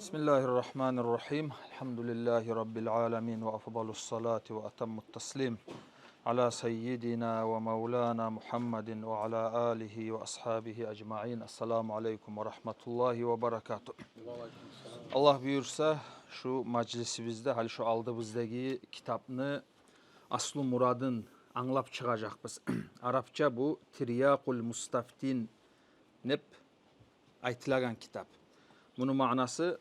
Bismillahirrahmanirrahim. Elhamdülillahi Rabbil alemin ve afdalus salati ve atammut taslim. Ala seyyidina ve mevlana Muhammedin ve ala alihi ve ashabihi ecma'in. Esselamu aleyküm ve rahmetullahi ve berekatuhu. Allah buyursa şu majlisimizde şu aldığımızdaki kitabını Aslı Murad'ın anlap çıkacakız. Arapça bu Tiryakul Mustaftin nep aytilagan kitap. Bunun manası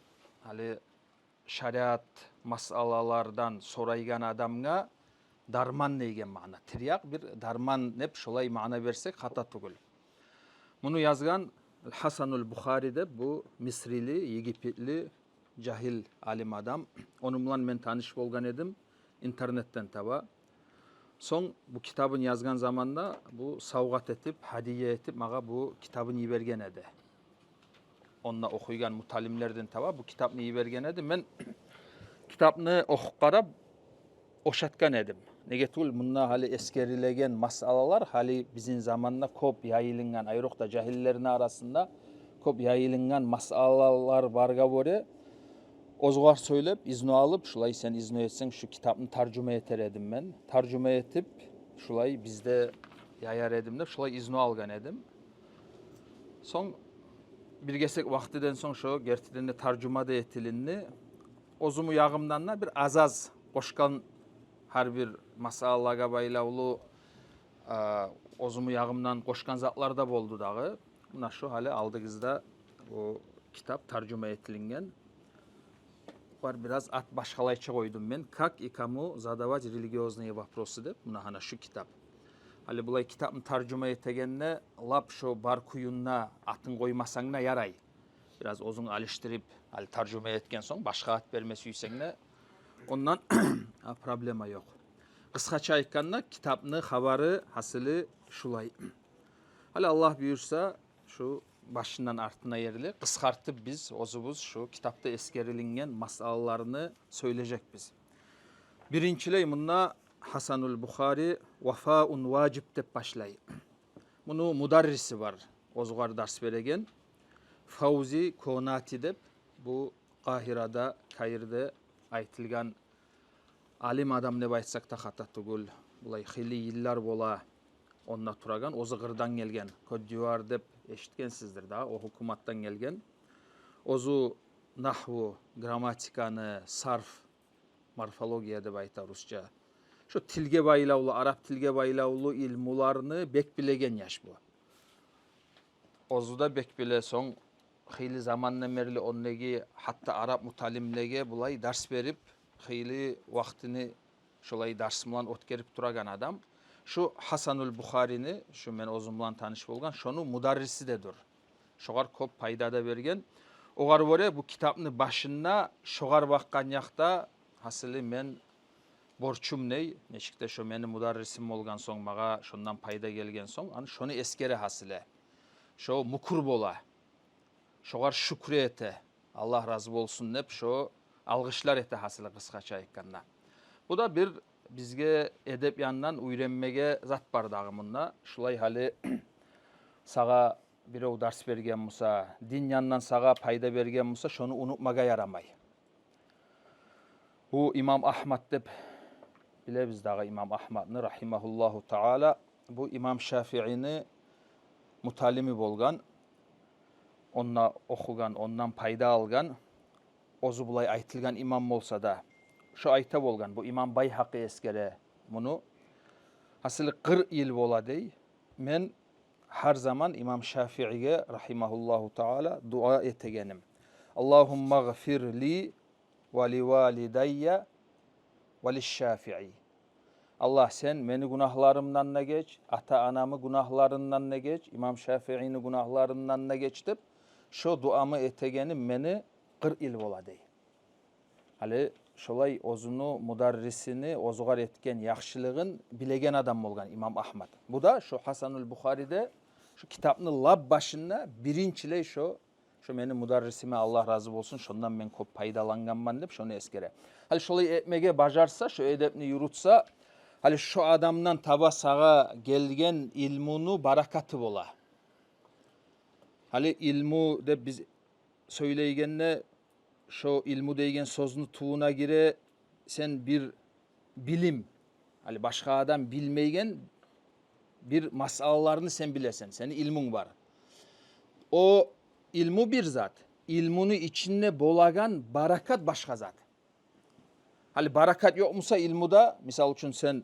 şariat masalalardan soraygan adamga darman neygen mana. Tiryak bir darman nep şolay mana versek hata tugul. Bunu yazgan Hasanul Bukhari'de bu Misrili, Yigipitli, cahil alim adam. Onunla men tanış bolgan edim internetten taba. Son bu kitabın yazgan zamanda bu savgat etip, hadiye etip maga bu kitabını yibergen edi. Onunla okuygan mutalimlerden tava bu kitapını yibergen edim. Men kitapını okuk qarab oşatgan edim. Negetul bunna hali eskerilegen masalalar hali bizim zamanla kop yayılıngan ayrıqta cahillerin arasında kop yayılıngan masalalar barga bore ozgar söylep iznu alıp şulay sen iznu etsen şu kitabını tarcüme eter edim men. Tarcüme etip şulay bizde yayar edim de şulay iznu algan edim. Son bir gesek vaktiden son şu gerçekten de tarcüma da etilinni ozumu yağımdanla bir azaz koşkan her bir masalaga baylavulu ozumu yağımdan koşkan zatlar da boldu dağı. Buna şu hali aldığızda o kitap tarcüma etilingen. Var biraz at başkalayça koydum ben. Kak ikamu zadavac religiozные вопросы dep. Buna hana şu kitap. Hali bulay kitapın tarcüma etegenne lap şu bar kuyunna atın koymasangna yaray. Biraz ozun alıştırıp hali tarcüma etken son başka at vermesi yüksengine ondan problema yok. Kıskaça aytkanna kitapны habarı hasılı şulay. Hali Allah buyursa şu başından artına yerli kıskartıp biz ozubuz şu kitapta eskerilingen masalalarını söyleyecek biz. Birinciley bununla Hasanul Bukhari vafaun vacip dep başlay. Bunu mudarrisi var. Ozgar ders veregen. Fauzi Konati dep bu Kahira'da, Kair'de aytılgan alim adam ne baytsak da hata tugul. Bulay xili yıllar bola onna turagan. Ozu Gırdan gelgen. Kodjuar dep eşitkensizdir daha. O hukumattan gelgen. Ozu nahvu, gramatikanı, sarf, morfologiya dep ayta Rusça. Şu tilge baylavulu, Arap tilge baylavulu ilmularını bek bilegen yaş bu. Ozuda bek bile son xili zamanla merli onnegi hatta Arap mutalimlege bulay ders verip xili vaktini şolay dersimlan otkerip turagan adam. Şu Hasanul Bukhari'ni, şu men ozumlan tanış bolgan, şonu mudarrisi de dur. Şogar kop paydada bergen. Ogar vore bu kitapны başına şogar bakkan yakta hasılı men borçum ney? Neşikte şu meni mudarrisim olgan son maga şondan payda gelgen son, ani şonu eskere hasıle. Şu mukur bola. Şogar şükür ete. Allah razı olsun hep şu algışlar ete hasılı kıskaça aytkanna. Bu da bir bizge edep yandan uyrenmege zat bar dağımında. Şulay hali sağa birov ders bergen musa, din yandan sağa payda bergen musa şonu unutmaga yaramay. Bu İmam Ahmad dep bilebiz dağı İmam Ahmad'ını rahimahullahu ta'ala. Bu İmam Şafii'ni mutalimi bolgan, onna okugan, ondan payda algan, ozu bulay aytılgan imam olsa da şu ayta bolgan, bu İmam Bayhaqi eskere bunu hasılı 40 yıl bola dey. Men her zaman İmam Şafii'ye rahimahullahu ta'ala dua etegenim. Allahumma gfirli ve li validayya ve li Şafii. Allah sen beni günahlarımdan ne geç, ata anamı günahlarından ne geç, İmam Şafii'ni günahlarından ne geç dep şu duamı etegenim beni 40 yıl bola dey. Hali şolay ozunu mudarrisini ozgar etken yaxşılığın bilegen adam bolgan İmam Ahmad. Bu da şu Hasanul Bukhari'de şu kitapны lab başında birinçiley şu meni mudarrisime Allah razı olsun şondan men kop paydalanganman dep şonu eskere. Hali şolay etmege bajarsa şu edepni yurutsa hali şu adamdan taba sağa gelgen ilmunu barakatı bola. Hali ilmu dep biz söyleygenne şu ilmu деген sözünü tuğuna gire sen bir bilim, hani başka adam bilmeygen bir masalalarını sen bilesen, senin ilmun var. O ilmu bir zat, ilmunu içinde bolagan barakat başka zat. Hani barakat yok musa ilmuda, misal için sen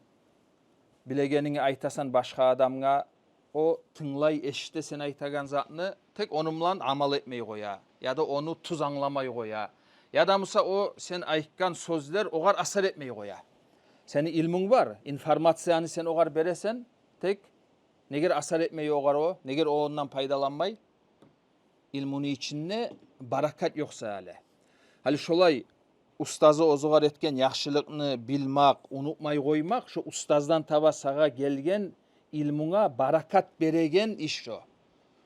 bilegenini aytasan başka adamga, o tınlay eşite sen aytagan zatını tek onunla amal etmeyi koya. Ya da onu tuz anlamayı koya. Ya da musa o sen aytkan sözler oğar asar etmeyi koya. Senin ilmin var, informasyonu sen oğar beresen, tek neger asar etmeyi oğar o, neger o ondan paydalanmay, ilmuni içinde barakat yoksa hale. Hali şolay ustazı ozuğar etken yaxşılıkını bilmek, unutmay koymak, şu ustazdan taba sağa gelgen ilmuna barakat beregen iş o.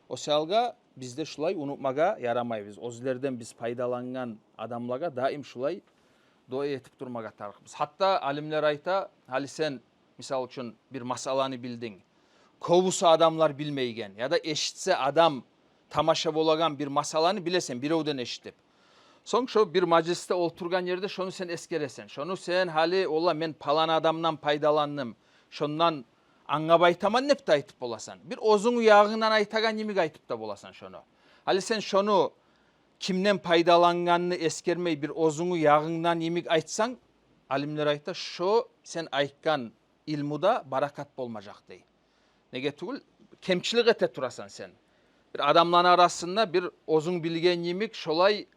O salga bizde şulay unutmaga yaramayız. Özlerden biz paydalangan adamlaga daim şulay dua etip durmaga tarıkız. Hatta alimler ayta, hali sen misal için bir masalanı bildin. Kovusu adamlar bilmeygen ya da eşitse adam tamaşa bolagan bir masalanı bilesen bir ovden eşitip. Son şu bir mecliste oturgan yerde şunu sen eskeresen. Şunu sen hali ola men palan adamdan paydalandım. Şundan angabaytaman nep de aytıp bolasan. Bir ozun yağından aytagan yemik aytıp da bolasan şunu. Hali sen şunu kimden paydalanganını eskermey bir ozunu yağından yemik aytsan, alimler ayta şu sen aytkan ilmuda barakat bolmacak dey. Nege tugul kemçilik ete turasan sen. Bir adamların arasında bir ozun bilgen yemik şolay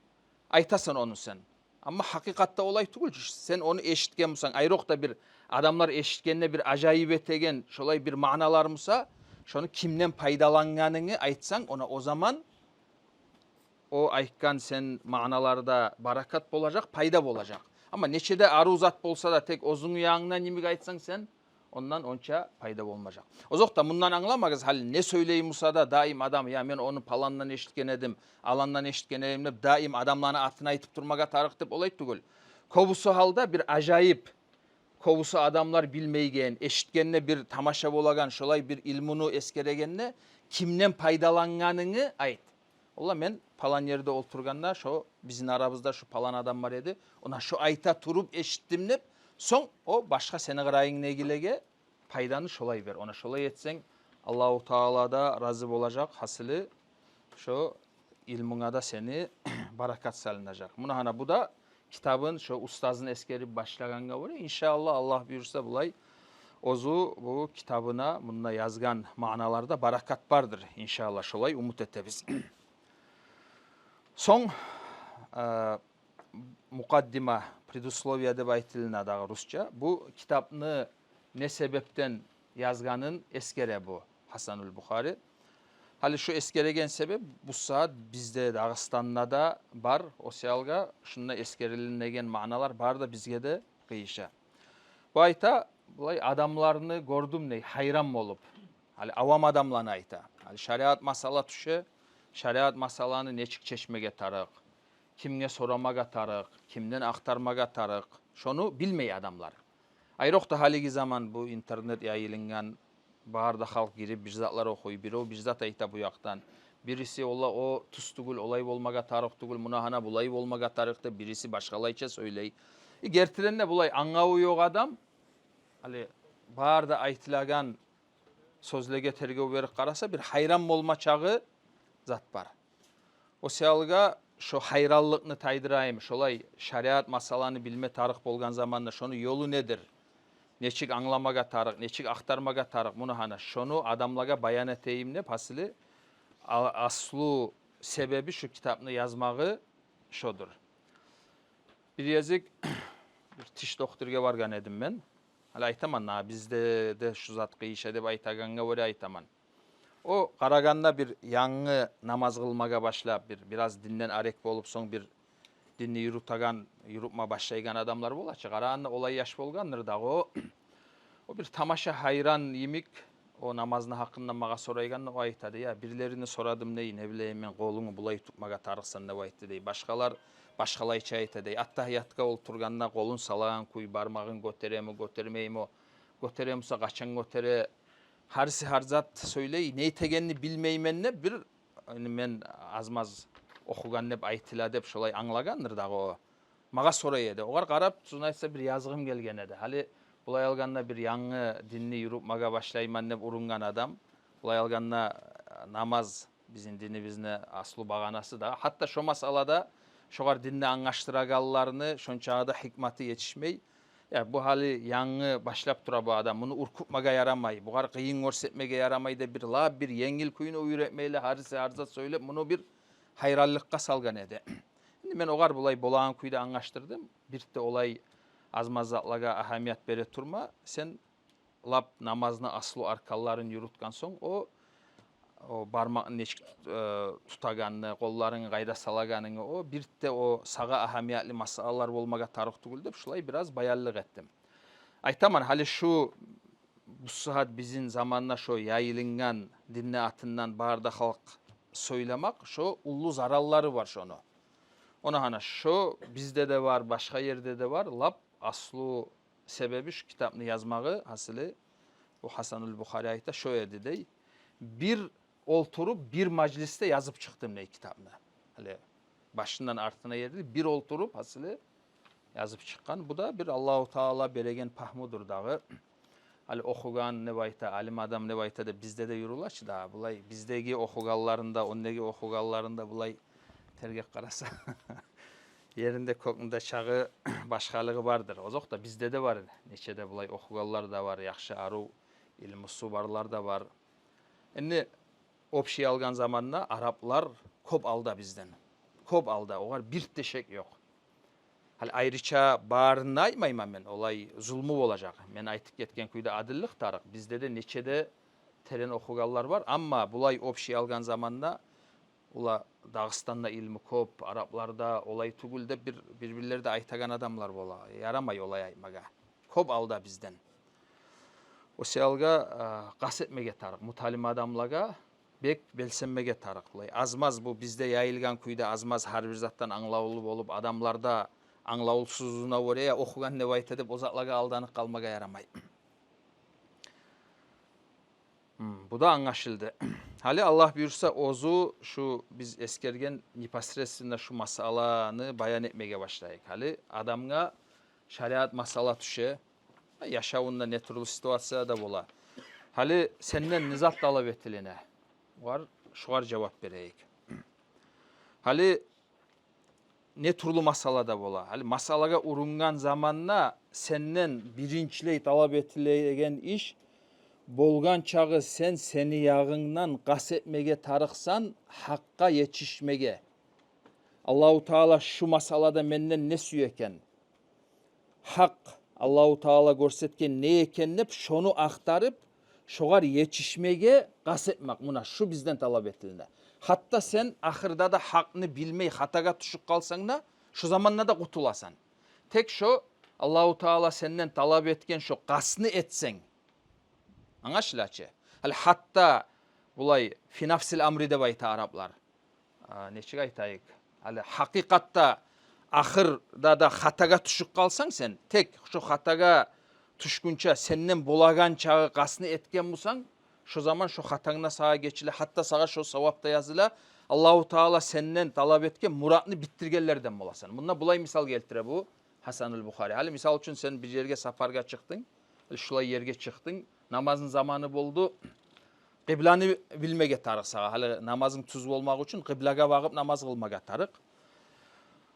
aytasan onu sen. Ama hakikatte olay tugul. Sen onu eşitken musan, ayrık da bir adamlar eşitkenine bir acayip etegen şolay bir manalar musa, şunu kimden paydalanganını aytsan ona o zaman o aytkan sen manalarda barakat bolacak, payda bolacak. Ama neçede aruzat bolsa da tek ozun yağından yemik aytsan sen ondan onça payda olmayacak. O zaman bundan anlamagız hali ne söyleyeyim Musa da daim adam ya ben onu palandan eşitken edim, alandan eşitken edim de daim adamlarına atına aytıp durmaga tarık dep olay tugul. Kovusu halda bir acayip kovusu adamlar bilmeygen, eşitkenine bir tamaşa bolagan, şolay bir ilmunu eskeregenine kimden paydalanganını ayt. Ola ben palan yerde oturganda şu bizim aramızda şu palan adam var edi. Ona şu ayta turup eşittim nep. Son o başka seni gırayın negilege paydanı şolay ver. Ona şolay etsen Allahu Teala da razı olacak. Hasılı şu ilmuna da seni barakat salınacak. Buna hana bu da kitabın şu ustazın eskerip başlaganga var. İnşallah Allah buyursa bulay ozu bu kitabına bununla yazgan manalarda barakat vardır. İnşallah şolay umut etebiz. Son mukaddima, предусловие deb aytılına dağı Rusça. Bu kitabını ne sebepten yazganın eskere bu Hasanul Bukhari. Hali şu eskeregen sebep bu saat bizde Dağıstan'da da var. O siyalga şununla eskerilinen manalar var da bizge de kıyışa. Bu ayta bulay adamlarını gördüm ne hayran olup. Hali avam adamlarına ayta. Hali şariat masala tuşu, şariat masalanı neçik çeşmege tarık. Kimge soramaga tarık, kimden aktarmaga tarık. Şonu bilmeyi adamlar. Ayrık da haligi zaman bu internet yayılıngan bağırda halk girip bir zatlar okuy, biri o bir zat ayta bu yaktan. Birisi ola o tustugul olay olmaga tarık tugul, munahana bulay olmaga tarıkta birisi başkalayça söyley. Gertirenle bulay angavu yok adam. Ali bağırda aytilagan sözlege tergev verip karasa bir hayran olma çağı zat var. O seyalga şu hayrallıkını taydırayım, şolay şariat masalarını bilme tarık bolgan zamanda şonu yolu nedir? Neçik anlamaga tarık, neçik aktarmaga tarık bunu hana şonu adamlaga bayan eteyim ne pasili aslu sebebi şu kitabını yazmağı şodur. Bir yazık bir tiş doktorga vargan edim ben. Hala aytaman na bizde de şu zat kıyışa deb aytaganga öyle aytaman. O Karaganda bir yanğı namaz kılmaga başlap biraz dinden arek bolup son bir dinni yürütma başlaygan adamlar bolaçı. Karaganda olay yaş bolgandır da o bir tamaşa hayran yemik o namazını hakkından maga soraygan o aytadı ya birilerini soradım neyi ne bileyim ben kolunu bulay tutmaga tarıksan ne aytdı dey. Başkalar başkalayça aytadı dey. Attahiyatka olturganda kolun salagan kuy barmağın göteremi götermeyim o göteremsa kaçan götere harisi harzat söyleyi ney tegenini bilmeymenle bir yani men azmaz okugan dep айтыла деп şolay anlagandır dağı o. Maga soray edi. Ogar karap sunaysa bir yazgım gelgen edi. Hali bulay alganda bir yanğı dinni yürüp maga başlayman dep urungan adam. Bulay alganda namaz bizim dinibizne aslı bağanası da. Hatta şu masalada şogar dinni angaştıragallarını şonçağı da hikmati yetişmey. Ya bu hali yanğı başlap tura bu adam. Bunu urkupmaga yaramay. Bugar kıyın görsetmege yaramay da bir yengil kuyunu uyretmeyle harise harza söylep bunu bir hayrallıkka salgan edi. Şimdi ben ogar bulay bolağan kuyda angaştırdım. Bir de olay azmazatlaga ahamiyat bere turma. Sen lap namazını aslı arkalların yürütkan son o barmağın neçik tutaganını, kolların gayda salaganını o bir de o sağa ahamiyatli masalalar olmaga tarık tugul dep şulay biraz bayarlık ettim. Aytaman hali şu bu sıhhat bizim zamanla şu yayılıngan dinne atından barda halk söylemek şu ullu zararları var şunu. Ona hana şu bizde de var, başka yerde de var. Lap aslı sebebi şu kitabını yazmağı hasılı bu Hasanul Bukhari ayette şöyle dedi. Bir olturup bir mecliste yazıp çıktım ne kitabını. Hani başından artına yerdi. Bir olturup hasılı yazıp çıkan. Bu da bir Allahu Teala beregen pahmudur dağı. Hali okugan ne bayta, alim adam ne bayta da bizde de yürülaç da. Bulay bizdeki okugallarında, ondaki okugallarında bulay tergek karasa. Yerinde kokunda çağı başkalığı vardır. Ozok da bizde de var. Neçede bulay okugallar da var. Yakşı aru ilmi subarlar da var. Şimdi opşi algan zamanla Araplar kop alda bizden. Kop alda. Oğar bir teşek yok. Hal ayrıca bağırını aymayman ben. Olay zulmü olacak. Ben aytıp ketken kuyda adillik tarık. Bizde de neçede teren okugallar var. Ama bulay opşi algan zamanla ula Dağıstan'da ilmi kop, Araplarda olay tugulda birbirleri de aytagan adamlar bola. Yaramay olay aymaga. Kop alda bizden. O seyalga qasetmege tarık. Mutalim adamlaga bek belsenmege tarık. Azmaz bu bizde yayılgan kuyda azmaz har bir zattan anlaulu olup adamlarda anlaulsuzluğuna oraya okugan ne bayt edip ozatlaga aldanık kalmaga yaramay. Bu da anlaşıldı. Hali Allah buyursa ozu şu biz eskergen nipasresinde şu masalanı bayan etmeye başlayık. Hali adamga şariat masala tüşe yaşavunda ne türlü situasya da bola. Hali senden nizat talep etiline var şuar cevap vereyik. Hali ne türlü masala da bola. Hali masalaga urungan zamanla senden birinçiley talep etilegen iş bolgan çağı sen seni yağından qasetmege tarıksan hakka yetişmege. Allahu Teala şu masalada menden ne süyeken? Hak Allahu Teala görsetken ne ekenlep şonu aktarıp şogar yetişmege qasetmek. Buna şu bizden talep etildi. Hatta sen ahırda da hakını bilmey hataga düşüp kalsan da şu zamanla da kutulasan. Tek şu Allahu Teala senden talep etken şu qasını etsen. Anlaşılaçı. Hatta bulay finafsil amri de bayta Araplar. Neçik aytayık. Hakikatta ahırda da hataga düşüp kalsan sen tek şu hataga düşkünçe senden bolagan çağı qasını etken bulsan şu zaman şu hatangına sağa geçile hatta sağa şu savapta yazıla Allahu Teala senden talep etken muratını bittirgenlerden bolasan. Bununla bulay misal geltire bu Hasanul Bukhari. Hali misal için sen bir yerge safarga çıktın. Şulay yerge çıktın. Namazın zamanı boldu. Kıblanı bilmege tarık sağa. Hali namazın tuz olmak için kıblaga bakıp namaz kılmaga tarık.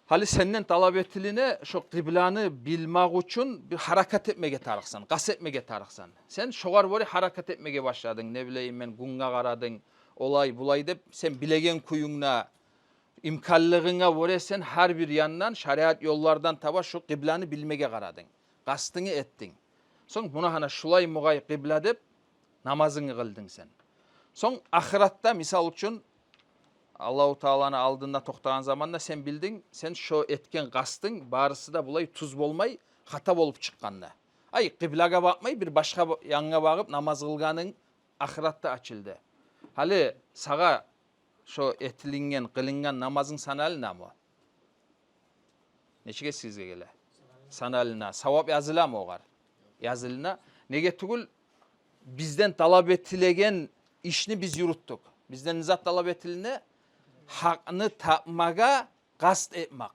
Hali senden talep etiline şu kıblanı bilmek için bir hareket etmege tarıksan, qas etmege tarıksan. Sen şogar böyle hareket etmege başladın. Ne bileyim ben gunga qaradın, olay bulay dep sen bilegen kuyunna, imkanlığına böyle sen her bir yandan şariat yollardan taba şu kıblanı bilmege qaradın. Qastını ettin. Son buna hana şulay mugay kıbla dep namazını kıldın sen. Son ahiratta misal için Allahu Teala'nı aldığında toktağın zamanında sen bildin, sen şu etken kastın barısı da bulay tuz bolmay hata bolup çıkkanına. Ay kıblaga bakmay bir başka yanına bakıp namaz kılganın ahiratta açıldı. Hali sağa şu etilingen, kılıngan namazın sanalına mı? Neçige sizge gele? Sanalına. Savap yazıla mı oğar? Yazılına. Nege tugul bizden talep etilegen işini biz yürüttük. Bizden nizat talep etiline Hakını tapmaga qasd etmek.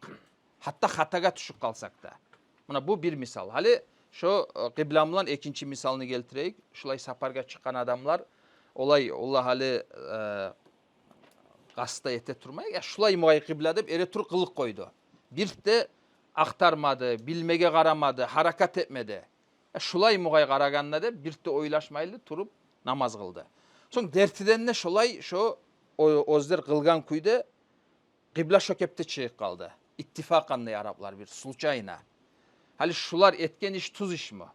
Hatta hataga düşüp kalsak da. Buna bu bir misal. Hali şu kıblamlan ikinci misalını keltireyik. Şulay saparga çıkan adamlar olay Allah hali qasda ete turmay. Ya şulay muay kıbla dep ere tur kılık koydu. Bir de aktarmadı, bilmege qaramadı, harakat etmedi. Şulay muay qaraganda dep bir de oylaşmaylı turup namaz kıldı. Son dertiden ne şulay şu ozlar kılgan kuyda kıbla şökepte çıkıp kaldı. İttifakanlı Araplar bir sulçayına. Hali şular etken iş tuz iş mi?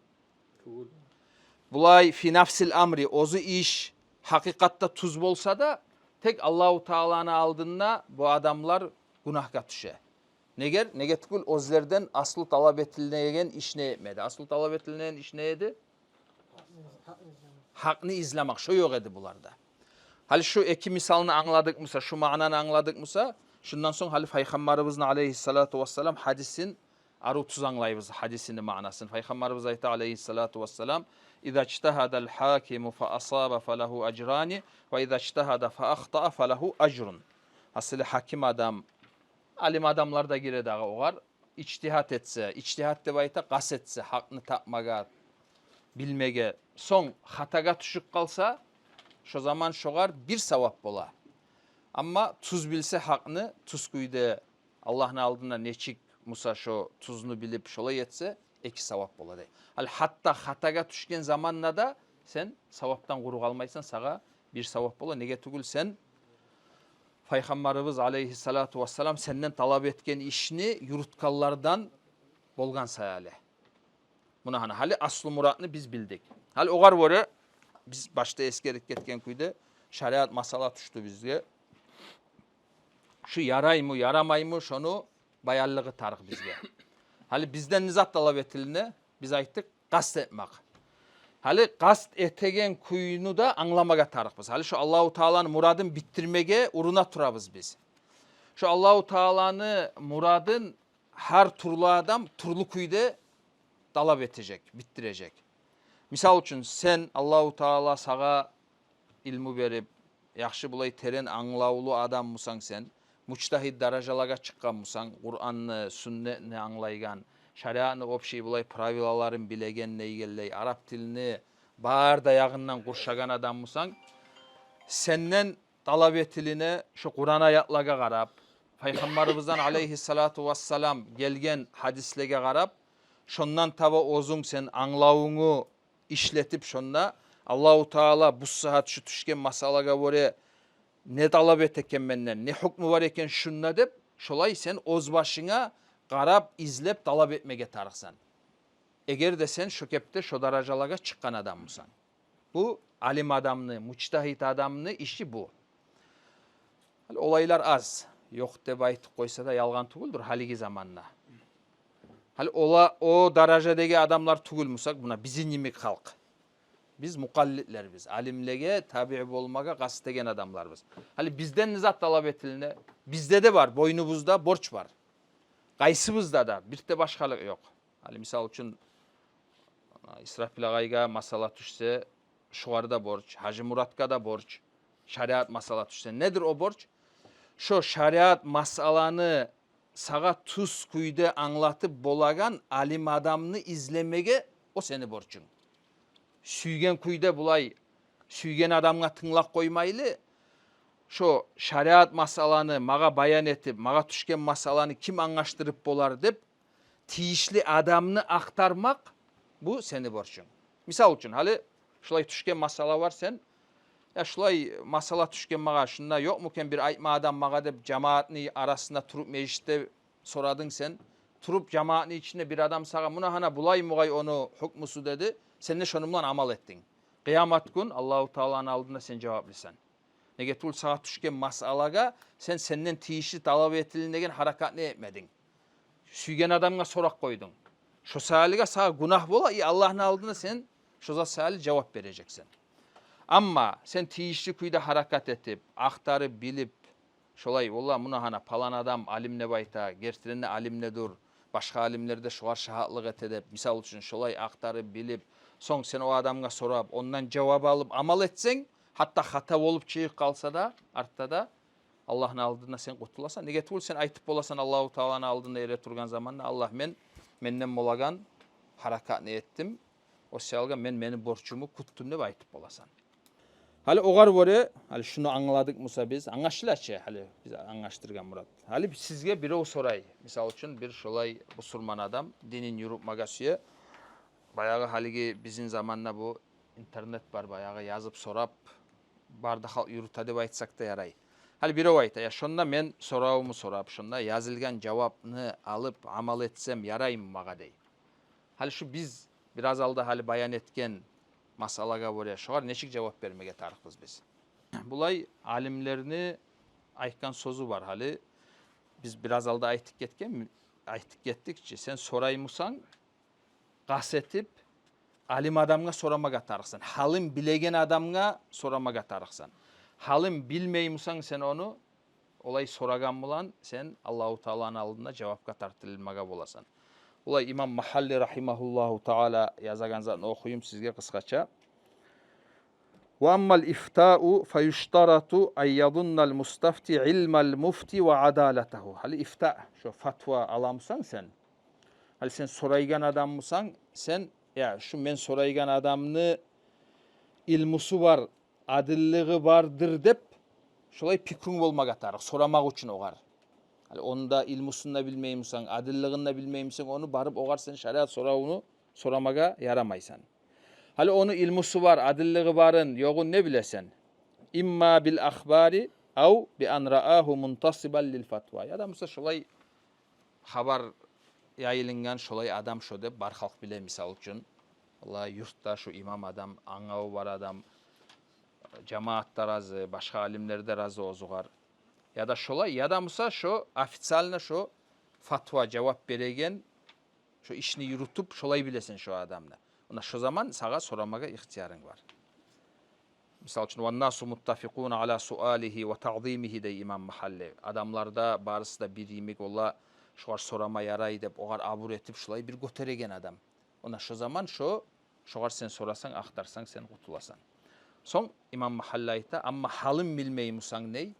Bulay fi nafsil amri ozu iş hakikatta tuz bolsa da tek Allahu Teala'nı aldığında bu adamlar günahga düşe. Neger? Negetkul ozlerden aslı talep etilneyen iş ne etmedi? Aslı talep etilneyen iş ne edi? Hakını izlemek. Şu yok edi bularda. Hali şu iki misalını anladık mısa, şu mananı anladık mısa, şundan sonra hali Peygamberimizin aleyhissalatu vesselam hadisin aru tuz anlayırız hadisini manasını. Peygamberimiz ayette aleyhissalatu vesselam İza ijtehadel hakimu fa asaba felahu ecrani ve iza ijtehada fa ahta'a felahu ecrun. Aslında hakim adam, alim adamlar da gire dağı oğar. İçtihat etse, içtihat de bayta qas etse, hakkını tapmaga, bilmege, son hataga düşüp kalsa, şu zaman şoğar bir sevap bola. Ama tuz bilse hakkını, tuz kuyda Allah'ın aldığında neçik Musa şu tuzunu bilip şola yetse, iki sevap bola dey. Hatta hataga düşken zamanla da sen sevaptan kuru kalmaysan sağa bir sevap bola. Nege tugul sen Peygamberimiz aleyhissalatu vesselam senden talep etken işini yurtkallardan bolgan sayale. Buna hani hali aslı muratını biz bildik. Hali oğar vore biz başta eskerik ketken kuyda şeriat masala düştü bizge. Şu yaray mı yaramay mı şunu bayallığı tarık bizge. Hali bizden nizat talep etilini biz ayttık qasd etmek. Hali qasd etegen kuyunu da anlamaga tarıkbız. Hali şu Allahu Teala'nın muradını bittirmege uruna turabız biz. Şu Allahu Teala'nın muradın her turlu adam turlu kuyda talep edecek, bittirecek. Misal için sen Allahu Teala sağa ilmi verip yaxşı bulay teren anlaulu adam musan sen, muçtahid darajalarga çıkkan musan, Kur'an'ı, sünnetini anlaygan, şariatını opşi bulay pravilaların bilegen neygelley, Arap dilini bağır dayağından kurşagan adam musan, senden talep etiline şu Kur'an ayatlaga qarab, Peygamberimizden aleyhissalatu vesselam gelgen hadislege qarab, şondan taba ozun sen anlauunu işletip şonna Allahu Teala bu saat şu düşken masalaga göre ne talep eteken menden, ne hukmu var eken şunna dep, şolay sen oz başına qarab izlep talep etmege tarıksan. Eğer de sen şu kepte şu daracalaga çıkan adammısan. Bu alim adamını, muçtahit adamını işi bu. Olaylar az. Yok dep aytıp koysa da yalgan tuguldur haligi zamanla. Hali o darajadagi adamlar tugulmusak buna bizim nimik halk. Biz mukallitler biz. Alimlege tabi olmaga qasd egen adamlarız. Hali bizden nizat talep etiline bizde de var. Boynubuzda borç var. Qaysımızda da bir de başkalık yok. Hali misal için İsrafil ağayga masala düşse şuarda borç, Hacı Murat'ga da borç, şariat masala düşse. Nedir o borç? Şu şariat masalanı sağa tuz kuyda anlatıp bolagan alim adamını izlemege o seni borçun. Süygen kuyda bulay, süygen adamga tınlak koymaylı, şu şariat masalanı maga bayan etip, maga düşken masalanı kim anlaştırıp bolar dep, tiyişli adamını aktarmak, bu seni borçun. Misal için, hali şulay düşken masala var sen, ya şulay masala düşken maga şunda yok muken bir aytma adam maga dep cemaatini arasında turup mecliste soradın sen, turup cemaatini içinde bir adam sağa, buna hana bulay mugay onu hukmusu dedi, sen de şonumdan amal ettin. Kıyamet gün Allahu Teala'nın aldığında sen cevaplısın. Nege tul sağa düşken masalaga sen senden tiyişli talep etilindegen harakat ne etmedin. Süygen adamga sorak koydun. Şu saliga sağa günah bola, Allah'ın aldığında sen şu sali cevap vereceksin. Ama sen tiyişli kuyda harakat etip, aktarı bilip, şolay valla buna hana palan adam alimne bayta, gertirenne alimne dur, başka alimlerde şuar şahatlık etedip, misal için şolay aktarı bilip, son sen o adamga sorap, ondan cevap alıp amal etsen, hatta hata olup çıkıp kalsa da, artta da Allah'ın aldığına sen kutulasan. Nege tugul sen aytıp bolasan Allahu Taala'nın aldığında ele turgan zamanında Allah menden bolagan harakatını ettim. O şalga meni borçumu kuttum dep aytıp bolasan. Hali ogar bore, hali şunu anladık Musa biz. Anlaşılaçı hali biz anlaştırgan Murat. Hali sizge biri o soray. Misal üçün bir şolay musulman adam dinin yurupmaga suya. Bayağı haligi bizim zamanla bu internet var bayağı yazıp sorap barda yurta dep aytsak da yaray. Hali biri o ayta ya şonda men soraumu sorap şonda yazılgan cevapını alıp amal etsem yarayım maga dey. Hali şu biz biraz alda hali bayan etken masalaga bore şoğar neçik cevap vermege tarıkız biz. Bulay alimlerini aytkan sozu var hali. Biz biraz alda aytık gettikçe sen soraymusan gasetip alim adamga soramaga tarıksan. Halim bilegen adamga soramaga tarıksan. Halim bilmeymusan sen onu olay soragan bulan sen Allahu Taala'nın aldığında cevapga tartılmaga bolasan. Olay İmam Mahalli rahimahullahu taala yazagan zatını okuyayım sizge kıskaça. Ve ammal ifta'u feyushtaratu ay yadunnal mustafti ilmal mufti ve adalatahu. Hali ifta şu fatva alamsan sen. Hali sen soraygan adam mısan sen ya şu men soraygan adamını ilmusu var, adilliği vardır dep şolay pikrin bolmaga tarık soramak üçün ogar. Hali onu da ilmusunda bilmeyimsen, adilliğinde bilmeyimsen onu barıp ogar sen şariat sorauunu soramaga yaramaysan. Hali onu ilmusu var, adilliği varın, yoğun ne bilesen? İmma bil akhbari au bi an ra'ahu muntasiban lil fatva. Ya da mesela şolay haber yayılıngan şolay adam şo dep bar halk bile misal üçün. Vallahi yurtta şu imam adam, angağı var adam, cemaatda razı, başka alimler de razı ozugar. Ya da şolay ya da mesela şu ofitsialne şu fatva cevap beregen şu işini yürütüp şolay bilesin şu adamla. Ona şu zaman sağa soramaga ihtiyarın var. Misal için "Ven-nasu muttafikun ala sualihi ve ta'zimihi" de İmam Mahalli. Adamlarda barısı da bir yemek ola şuar sorama yaray dep ogar abur etip şolay bir göteregen adam. Ona şu zaman şuar sen sorasan, aktarsan sen kutulasan. Son İmam Mahalli ayta amma halim bilmeymusan ney?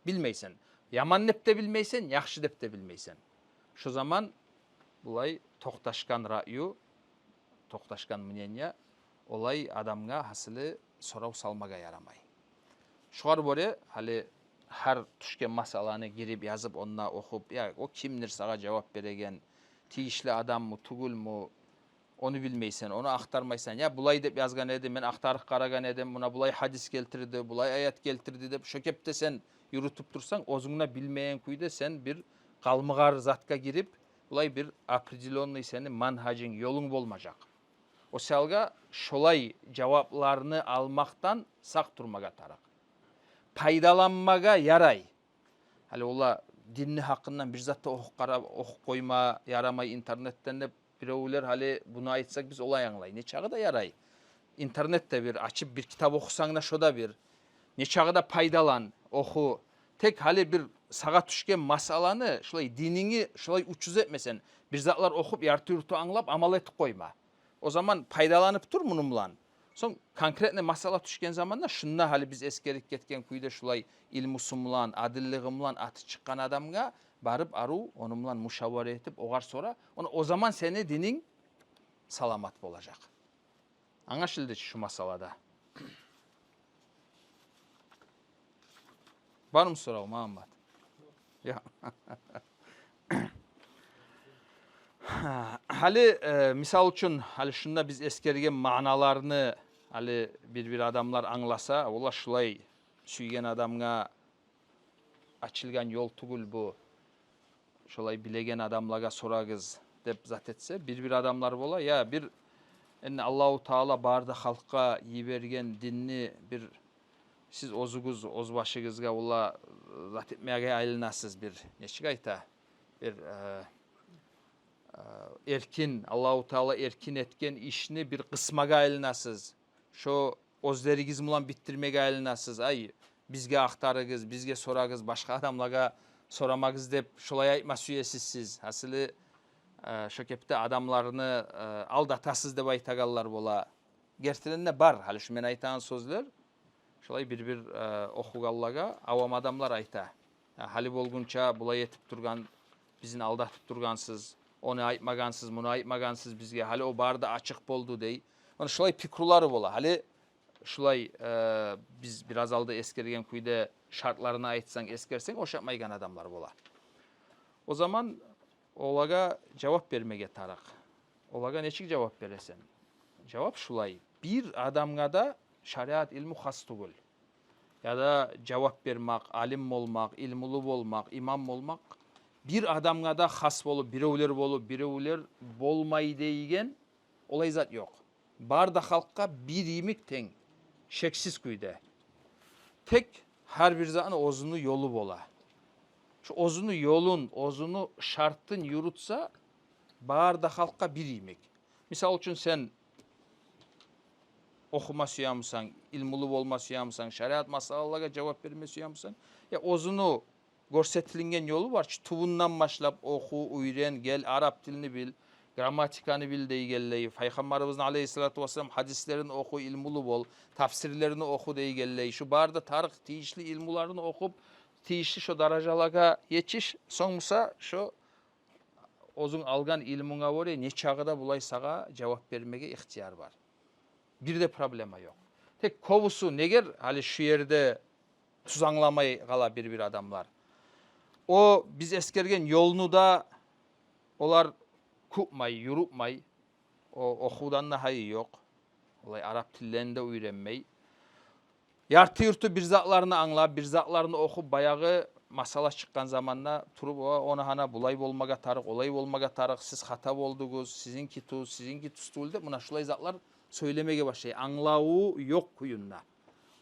Bilmeysen. Yaman nep de bilmeysen, yaxşı dep de bilmeysen. Şu zaman bulay toqtaşkan ra'yu, toqtaşkan мнение olay adamga hasılı sorau salmaga yaramay. Şuar bore hali her tuşken masalany girip yazıp onna okup ya o kimdir sağa cevap beregen, tiyişli adam mı, tugul mu onu bilmeysen, onu aktarmaysan ya bulay dep yazgan edim, men aktarık karagan edim, buna bulay hadis keltirdi, bulay ayet keltirdi dep şökepte sen yürütüp tursan, ozuna bilmeyen kuyda sen bir kalmıgar zatka girip bulay bir определенный senin manhacın, yolun bolmacak. O salga şolay cevaplarını almaktan sak durmaga tarak. Paydalanmaga yaray. Hali ola dinni hakkından bir zatta okuk koyma yaramay internetten de birovlar hali bunu aytsak biz olay anlay. Ne çağı da yaray. İnternette bir açıp bir kitap okusan da şoda bir. Ne çağı da paydalan, oku. Tek hali bir sağa tüşken masalanı şolay dinini şolay uçuz etmesen. Bir zatlar okup yartı yurtu anlap amal et koyma. O zaman paydalanıp dur bununla. Son konkretne masala tüşken zamanda şunna hali biz eskerik ketken kuyda şulay ilmusumlan, adilliğimlan atı çıkan adamga barıp aru onumlan muşavara etip oğar sonra o zaman seni dinin salamat olacak. Anlaşıldı şu masalada. Var mı soru Muhammed? Ya. Hali misal üçün hali şunda biz eskergen manalarını hali bir adamlar anlasa, ola şulay suygen adamga açılgan yol tugul bu. Şolay bilegen adamlarga soragız dep zat etse, bir adamlar bola ya bir Allahu Taala barda halka yibergen dinni bir siz ozuguz, ozbaşıgızga ola zat etmeye aylanasız bir neçik ayta bir erkin, Allahu Teala erkin etken işini bir kısmaga aylanasız. Şu ozlerigiz mulan bittirmege aylanasız. Ay bizge aktarıgız, bizge soragız, başka adamlarga soramagız dep şolay aytma süyesizsiz. Hasılı şu kepte adamlarını aldatasız dep aytagallar bola. Gerçekten bar hali şu men aytan sözler. Şolay bir okugallaga avam adamlar ayta. Hali bolgunça bulay etip turgan, bizin aldatıp turgansız, onu aytmagansız, bunu aytmagansız bizge. Hali o barda açık boldu dey. Onu şulay pikruları bola. Hali şulay biz biraz aldı eskergen kuyda şartlarını aytsan, eskersen o şapmaygan adamlar bola. O zaman olaga cevap vermege tarak. Olaga neçik cevap beresen? Cevap şulay. Bir adamga da şariat ilmi has tugul. Ya da cevap vermek, alim olmak, ilmulu olmak, imam olmak bir adamga da has bolup, birevler bolmay deygen olay zat yok. Barda halkka bir imik teң, şeksiz kuyda. Tek her bir zatın ozunu yolu bola. Şu ozunu yolun, ozunu şartın yurutsa barda halkka bir imik. Misal üçün sen okuma suyamsan, ilmulu olma suyamsan, şeriat masalalarga cevap verme suyamsan, ya ozunu görsetilingen yolu var. Tubundan başlap oku, uyren, gel, Arap dilini bil, gramatikanı bil deygelleyi. Peygamberimizin aleyhissalatu vesselam hadislerini oku, ilmulu bol, tafsirlerini oku deygelleyi. Şu barda tarih tiyişli ilmularını okup, tiyişli şu darajalarga yetiş, soňmusa şu ozun algan ilmunga göre ne çağıda bulay sağa cevap vermege ihtiyar var. Bir de problema yok. Tek kovusu neger hali şu yerde tuzanlamay kala bir adamlar. O biz eskergen yolunu da olar kupmay, yurupmay. O okudan da hayı yok. Olay Arap tillerinde öğrenmey. Yartı yurtu bir zatlarını anla, bir zatlarını okup bayağı masala çıkkan zamanla turup onu hana bulay bolmaga tarık, olay bolmaga tarık, siz hata boldunuz, sizinki tuz de buna şulay zatlar söylemege başlayı. Anlağı yok kuyunna.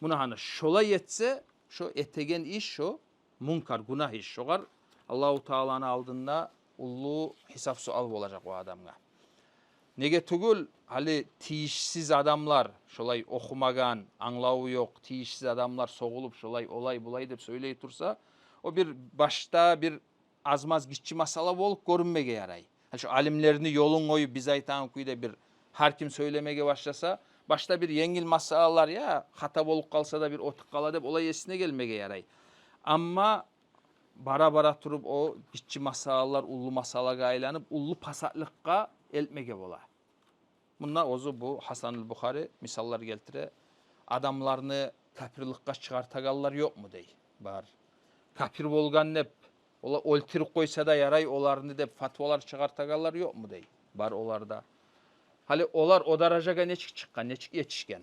Buna hani şolay etse, şu etegen iş şu, munkar, günah iş. Şogar Allahu Teala'nın aldığında ullu hesap sual olacak o adamga. Nege tugul hali tiyişsiz adamlar, şolay okumagan, anlağı yok, tiyişsiz adamlar soğulup şolay olay bulay dep söyley tursa, o bir başta bir azmaz gitçi masala bolup görünmege yaray. Şu alimlerini yolun koyup biz aytan kuyda bir her kim söylemege başlasa, başta bir yengil masalalar ya hata bolup kalsa da bir otuk kala dep olay esine gelmege yaray. Ama bara turup o gitçi masalalar ullu masalaga aylanıp ullu pasatlıkka eltmege bola. Bunlar ozu bu Hasan-ül Bukhari misallar geltire. Adamlarını kapirlikka çıkartagallar yok mu dey. Bar. Kapir bolgan nep. Ola oltirip koysa da yaray olarını dep fatvalar çıkartagallar yok mu dey. Bar olarda. Hali olar o darajaga neçik çıkkan, neçik yetişken.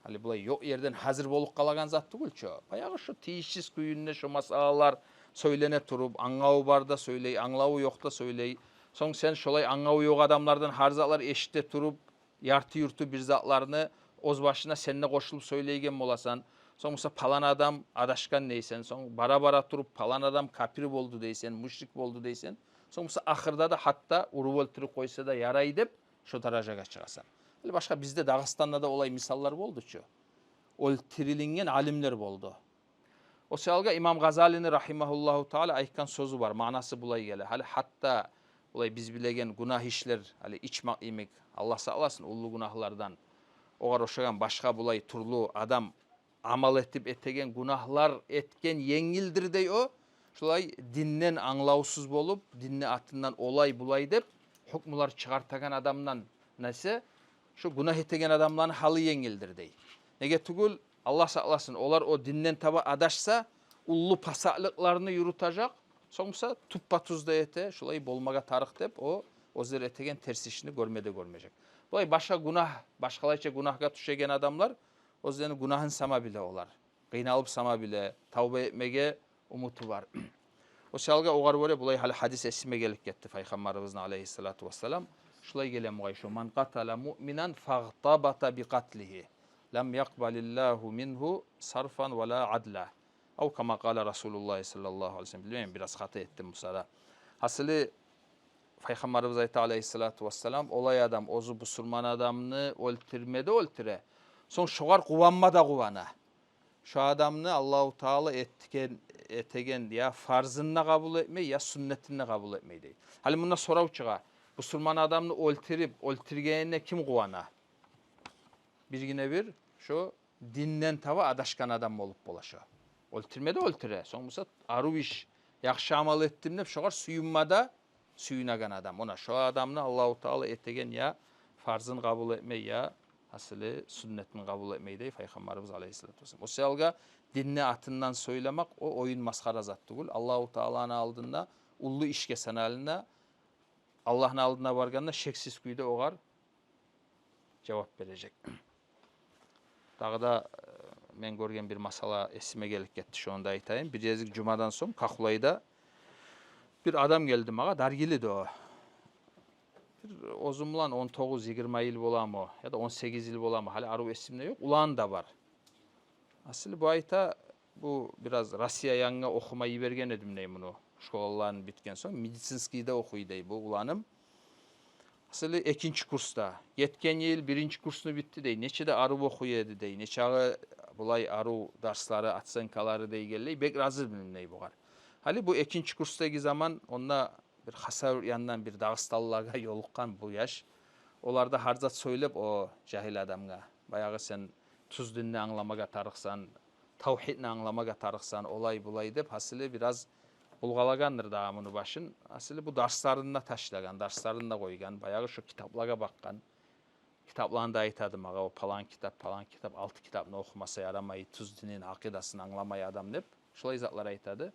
Hali bulay yok yerden hazır bolup kalagan zat tugul ço. Bayağı şu tiyişsiz kuyunne şu masalalar söylene turup, anlağı barda söyley, anlağı yokta söyley. Son sen şolay anlağı yok adamlardan harzatlar eşitte turup, yartı yurtu bir zatlarını oz başına seninle koşulup söyleygen bolasan. Son musa palan adam adaşkan neysen, son bara turup palan adam kapir boldu deysen, müşrik boldu deysen. Son musa ahırda da hatta uruvol tırı koysa da yaray dep şu darajaga çıkasan. Başka bizde Dağıstan'da da olay misallar boldu ço. Ol tirilingen alimler boldu. O şalga İmam Gazali'nin rahimahullahu taala aytkan sözü var. Manası bulay gele. Hali hatta olay biz bilegen günah işler, hali içmak imek, Allah sağlasın ullu günahlardan. Ogar oşagan başka bulay turlu adam amal etip etegen günahlar etken yengildir dey o. Şulay dinden anlausuz bolup, dinne atından olay bulay dep hukmular çıkartagan adamdan nese şu günah etegen adamların halı yengildir dey. Nege tugul Allah sağlasın olar o dinden taba adaşsa ullu pasaklıklarını yurutacak. Sonuçta tuppa tuzda ete şulay bolmaga tarık dep o zer etegen ters işini görmeyecek. Bulay başka günah, başkalayça günahga düşegen adamlar o zerin günahın sama bile olar. Kıynalıp sama bile tavba etmege umutu var. O şalga ogar böyle bulay hali hadis esime gelip gitti Peygamberimizin aleyhissalatu vesselam. Şulay gelen muay şu man qatala mu'minan fagtabata bi qatlihi lam yakbalillahu minhu sarfan ve la adla. Av kama kâle Resulullah sallallahu aleyhi ve sellem. Bilmiyorum biraz hata ettim bu sırada. Hasılı Peygamberimiz aleyhissalatu vesselam olay adam ozu busurman adamını oltirmede oltire. Son şoğar kuvanma da kuvana. Şu adamını Allahu Teala etegen ya farzını kabul etmeyi ya sünnetini kabul etmeyi değil. Hali bunda sorav çığa. Busurman adamını oltirgenine kim kuvana? Bir yine bir şu dinden tava adaşkan adam olup bolaşa. Өлтірмеді өлтіре. Соңғысы ару іш, яқшы амал еттім деп, шоғар сүйінмада сүйінаған адам. Ona şu adamını Allahu Teala etegen ya farzın kabul etmeyi ya asılı sünnetin kabul etmeyi de Peygamberimiz Aleyhisselatü Vesselam. O selga dinni atından söylemek o oyun maskara zattı gül. Allahu Teala'nın aldığında ullu işke sanalına Allah'ın aldığına varganda şeksiz kuyda oğar cevap verecek. Dağı da men görgen bir masala esime gelip gitti şu anda aytayım. Bir yazık cumadan sonra Kakulay'da bir adam geldi bana, dargili de o. Bir ozumlan 19-20 yıl bolam o ya da 18 yıl bolam o. Hali arı esimde yok. Ulan da var. Asıl bu ayta bu biraz Rusya yanına okumayı vergen edim neyim bunu. Şkolaların bitken son medisinskide okuyday bu ulanım. Asıl ikinci kursta. Yetken yıl birinci kursunu bitti dey. Neçe de arı okuyedi dey. Neçe ağı bulay arı dersleri atsankaları dey geldi. Bek razı bilim ney bu var. Hali bu ikinci kurstaki zaman onunla bir hasar yandan bir Dağıstanlılarga yoluqqan bu yaş. Olarda harzat söylep o cahil adamga. Bayağı sen tuz dinini anlamaga tarıqsan, tavhidini anlamaga tarıqsan, olay bulay dep hasili biraz bulgalagandır dağımını başın. Asili bu derslarında taşlagan, derslarında koygan. Bayağı şu kitaplara bakkan. Kitaplarında aytadı maga o palan kitap, 6 kitabını okumasa yaramayı, tuz dininin akidasını anlamaya adam dep. Şulay zatlar aytadı.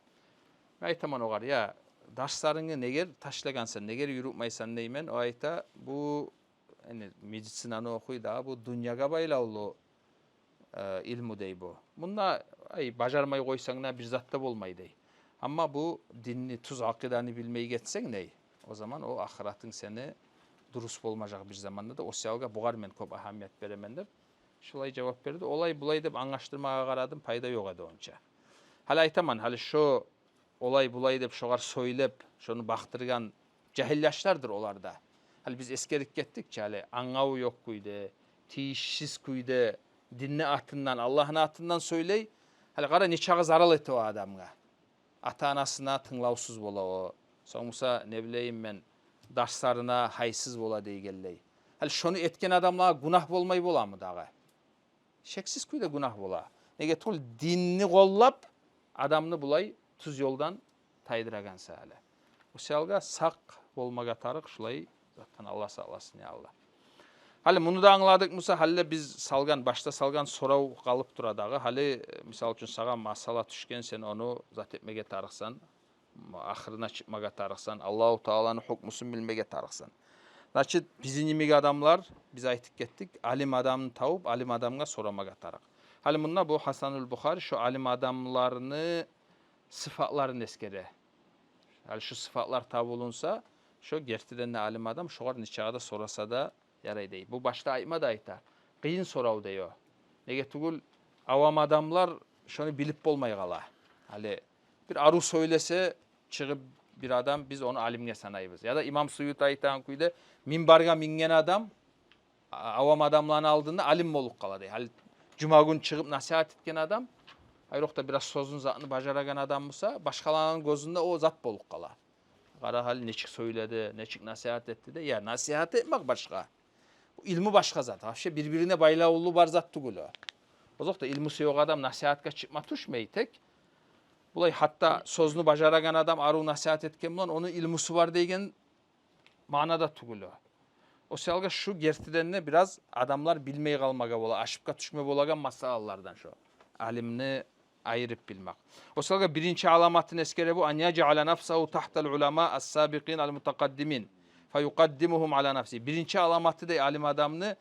Aytaman oğar ya daşlarını neger taşlagansan, neger yürütmaysan neymen, o ayta bu yani medisinanı okuy da bu dünyaga baylaulu ilmu dey bu. Bunda ay bacarmayı koysana bir zatta bolmay dey. Ama bu dinni, tuz akidanı bilmeyi getsen ney? O zaman o ahiratın seni durus bolmajak bir zamanda da o siyalga buğar men köp ahamiyet beremen dep. Şulay cevap berdi. Olay bulay dep anlaştırmaga karadım, payda yok edi onca. Hali aytaman, hali şu olay bulay dep şoğar söylep, şonu baktırgan cahillaşlardır olarda. Hali biz eskerik gettikçe hali angavu yok kuydu, tiyişsiz kuydu, dinni atından, Allah'ın atından söyley. Hali kara neçağı zaral etti o adamga. Ata anasına tınlausuz bola o. Sonuçta ne bileyim ben daşlarına haysız bola deygelley. Hali şonu etken adamla günah bolmay bola mı dağı? Şeksiz kuydu günah bola. Nege tol dinni kollap adamını bulay tuz yoldan taydıragansa hali. O selga sak bolmaga tarık şulay zaten Allah sağlasın ya Allah. Hali bunu da anladık Musa, hali biz salgan, başta salgan sorau kalıp duradağı. Hali misal üçün sağa masala düşken sen onu zat etmege tarıksan, ahırına çıkmaga tarıksan, Allahu Teala'nın hukmusun bilmege tarıksan. Значит, bizim imig adamlar, biz aytık gettik, alim adamını tavıp, alim adamga soramaga tarık. Hali bununla bu Hasanül Bukhari şu alim adamlarını sıfatlarını eskere. Hali şu sıfatlar tabi olunsa, şu gertiden de alim adam, şoğar niçağda sorasa da yaray dey. Bu başta ayma da ayta. Kıyın sorav deyo. Nege tugul avam adamlar şunu bilip bolmay kala. Hali bir aru söylese çıkıp bir adam biz onu alimge sanayız. Ya da İmam Suyut aytan kuyda minbarga mingen adam avam adamlarını aldığında alim bolup kala dey. Hali cuma gün çıkıp nasihat etken adam ayrıca biraz sözün zatını bacaragan adam olsa başkalarının gözünde o zat bolup kala. Kara hali neçik söyledi, neçik nasihat etti de ya nasihat etmek başka. İlmi başka zat. Hafşe birbirine baylaulu bar zat tugulu. O zaman da ilmi yok adam nasihatka çıkma tuşmayı tek. Bulay hatta sözünü bacaragan adam aru nasihat etken bulan onun ilmusu var deygen manada tugulu. O selga şu gertidenine biraz adamlar bilmeyi kalmaga bola, aşıpka tuşma bolagan masalalardan şu. Alimni ayırıp bilmek. O selga birinci alamatın eskere bu an yec'ale nafsahu tahtal ulama as-sabiqin al-mutakaddimin. Fayuqaddimuhum ala nafsi. Birinci alamatı da alim adamını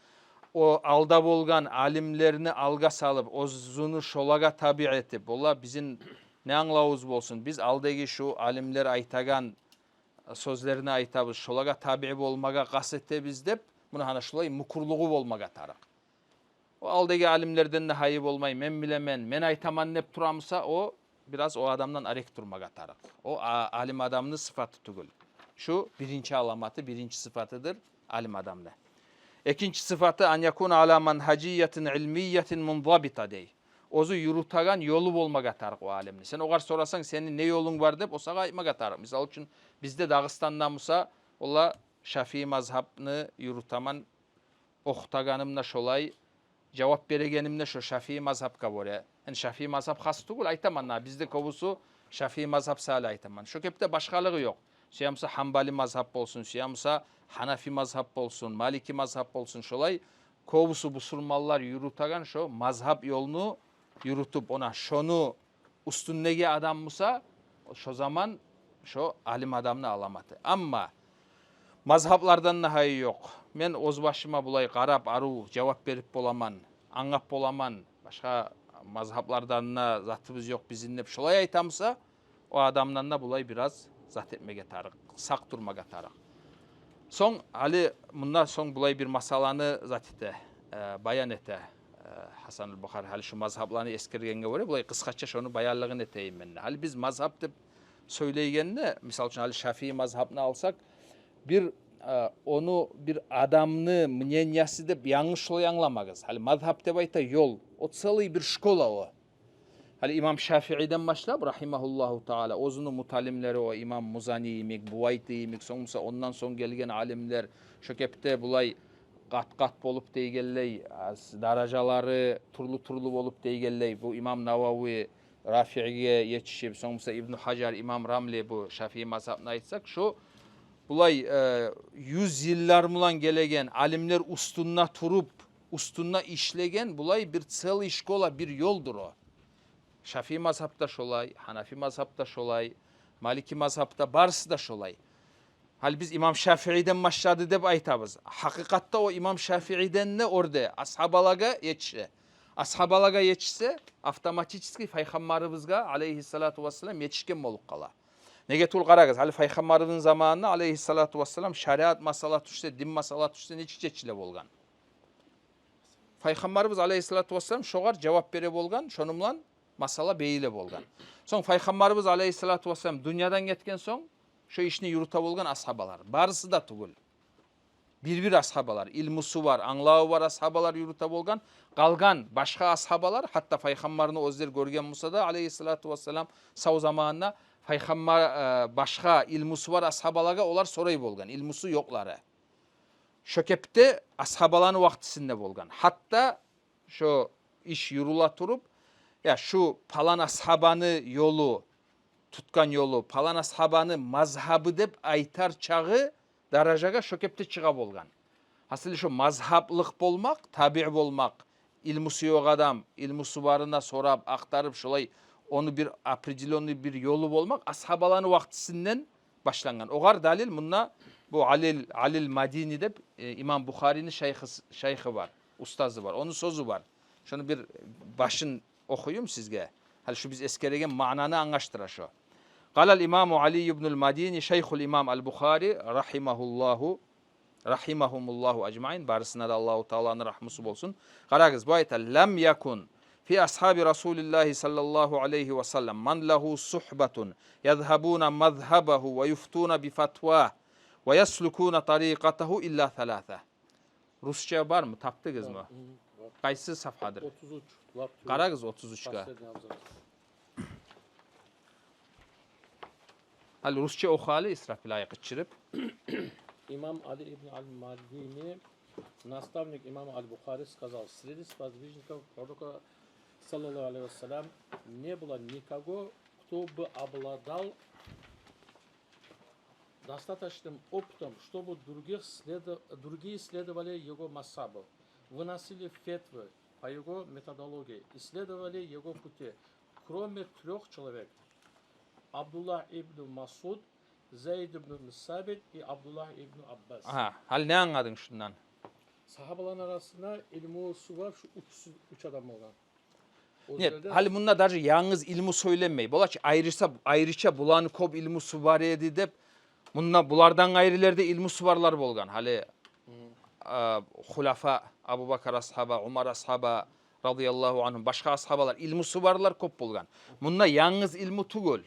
o alda bolgan alimlerini alga salıp, ozunu şolaga tabi etip, ola bizim ne anlavuz bolsun, biz aldagi şu alimler aytagan sözlerini aytabız, şolaga tabi bolmaga kasettebiz dep, bunu hana şolay mukurluğu bolmaga tarık. O aldagi alimlerden de hayıb olmayı, men bilemen, men aytaman nep turamsa, o biraz o adamdan arek durmaga tarık. O alim adamının sıfatı tugul. Şu birinci alamatı, birinci sıfatıdır alim adamda. İkinci sıfatı an yakun ala manhaciyetin ilmiyetin munzabita dey. Ozu yurutagan yolu bolmaga tarık o alimni. Sen oğar sorasan senin ne yolun var dep o sağa aytmaga tarık. Misal üçün bizde Dağıstan'da Musa ola Şafii mazhabını yurutaman okutaganımla şolay жауап берегенімде şu Шафии мазхабка боре. Шафии мазхаб хас түгіл айтаман, бізді көбісі Шафии мазхаб сәлі айтаман. Şu кепте башқалығы жоқ. Сүйамса Хамбали мазхаб болсын, сүйамса Ханафи мазхаб болсын, Малики мазхаб болсын, şolay көбісі мұсылманлар yürütagан şu mazhab yolunu yürütüp ona şonu üstündeki adam musa şu zaman şu alim adamını alamatı. Ama mazhablardan nahayı yok. Men öz başıma bulay qarap aru cevap berip bolaman, anlap bolaman. Başka mazhablardan da zatımız yok bizim hep şolay aytamsa o adamdan da bulay biraz zat etmege tarık, sak durmaga tarık. Son Ali bundan son bulay bir masalanı zat ete, bayan ete. Hasan Bukhari hali şu mazhablarını eskirgenge göre bulay kıskaça şonu bayarlığını eteyim ben. Hali biz mazhab dep söyleygenine misal için hali Şafii mazhabını alsak bir onu bir adamını мнениясы dep yanlışlı anlamagız. Hali mazhab dep ayta yol. O целый bir şkola o. Hali İmam Şafii'den başlap rahimahullahu taala ozunu mutalimleri o İmam Muzani imik, Buvayti imik, sonuçta ondan son gelgen alimler şu kepte bulay kat bolup deygelley, darajaları turlu bolup deygelley. Bu İmam Navawi Rafi'iye yetişip sonuçta İbn Hacer, İmam Ramli bu Şafii mazhabına aytsak şu bulay 100 yıllar mulan gelegen alimler ustunna turup ustunna işlegen bulay bir целый şkola bir yoldur o. Şafii mazhabda şolay, Hanafi mazhabda şolay, Maliki mazhabda barısı da şolay. Hal biz İmam Şafii'den başladı dep aytabız. Hakikatta o İmam Şafii'den ne orada ashabalaga yetişse. Ashabalaga yetişse avtomatikski Peygamberibizga aleyhissalatu vesselam yetişken bolup kala. Nege tul qaragız. Hali Peygamberibizin zamanında aleyhissalatu vesselam şariat masala düşse, din masala düşse neçik çeçile bolgan. Peygamberimiz aleyhissalatu vesselam şoğar cevap bere bolgan, şonumlan masala beyle bolgan. Son Peygamberimiz aleyhissalatu vesselam dünyadan ketken son şu işini yürüta bolgan ashabalar. Barısı da tugul. Bir ashabalar, ilmusu var, anlağı var ashabalar yürüta bolgan. Kalgan başka ashabalar hatta Peygamberini özler görgen Musa da aleyhissalatu vesselam sağ zamanına Peygamber başka ilmusu var ashabalarga olar soray bolgan. İlmusu yoklары. Şökepte ashabaların vaktisinde bolgan. Hatta şu iş yürüla turup ya şu palan ashabanı yolu tutkan yolu, palan ashabanı mazhabı dep aytar çağı darajaga şökepte çığa bolgan. Hasılı şu mazhablık bolmak, tabi bolmak, ilmusu yok adam, ilmusu varına sorap, aktarıp şolay onu bir определенный bir yolu bolmak ashabaların vaktisinden başlangan. Oğar dalil bununla bu Alil Madini dep İmam Bukhari'nin şeyhi var, ustazı var, onun sözü var. Şunu bir başın okuyayım sizge. Hal şu biz eskeregen mananı anlaştıra şu. Qalal İmamu Ali ibnul Madini Şeyhul İmam el-Bukhari rahimahumullahu ecmaîn barısına da Allahu Teala'nın rahmusu bolsun. Qaragız bu ayta lem yakun fi ashabi Rasulillah sallallahu aleyhi ve sellem man lahu suhbatun yadhhabuna mazhabahu ve yuftuna bi fatwa ve yaslukuna tariqatahu illa thalatha. Rusça var mı? Taptınız mı? Qaysı safhadır? 33. Qaragız 33'ga. Hal Rusça oxalı İsrafil ayaqı çirip. Имам Али ибн аль-Мадини, наставник имама аль-Бухари, сказал, среди сподвижников пророка, саллаллаху алейхи вассалям, не было никого, кто бы обладал достаточным опытом, чтобы другие следовали его масабу, выносили фетвы по его методологии, исследовали его пути, кроме 3 человек. Abdullah ibn Masud, Zeyd ibn Sabit ve Abdullah ibn Abbas. Aha, hal ne anladın şundan? Sahabaların arasında ilmusu var şu 3 adam olan. Ne? Hal bununla darıcı yalnız ilmu söylenmeyi. Bolaç ayrıca bulanı kop ilmusu var edi dep. Bununla bulardan ayrılerde ilmusu varlar bolgan. Hali Hulafa, Abu Bakar ashaba, Umar ashaba radıyallahu anhum başka ashabalar ilmusu varlar kop bolgan. Bununla yalnız ilmu tugul.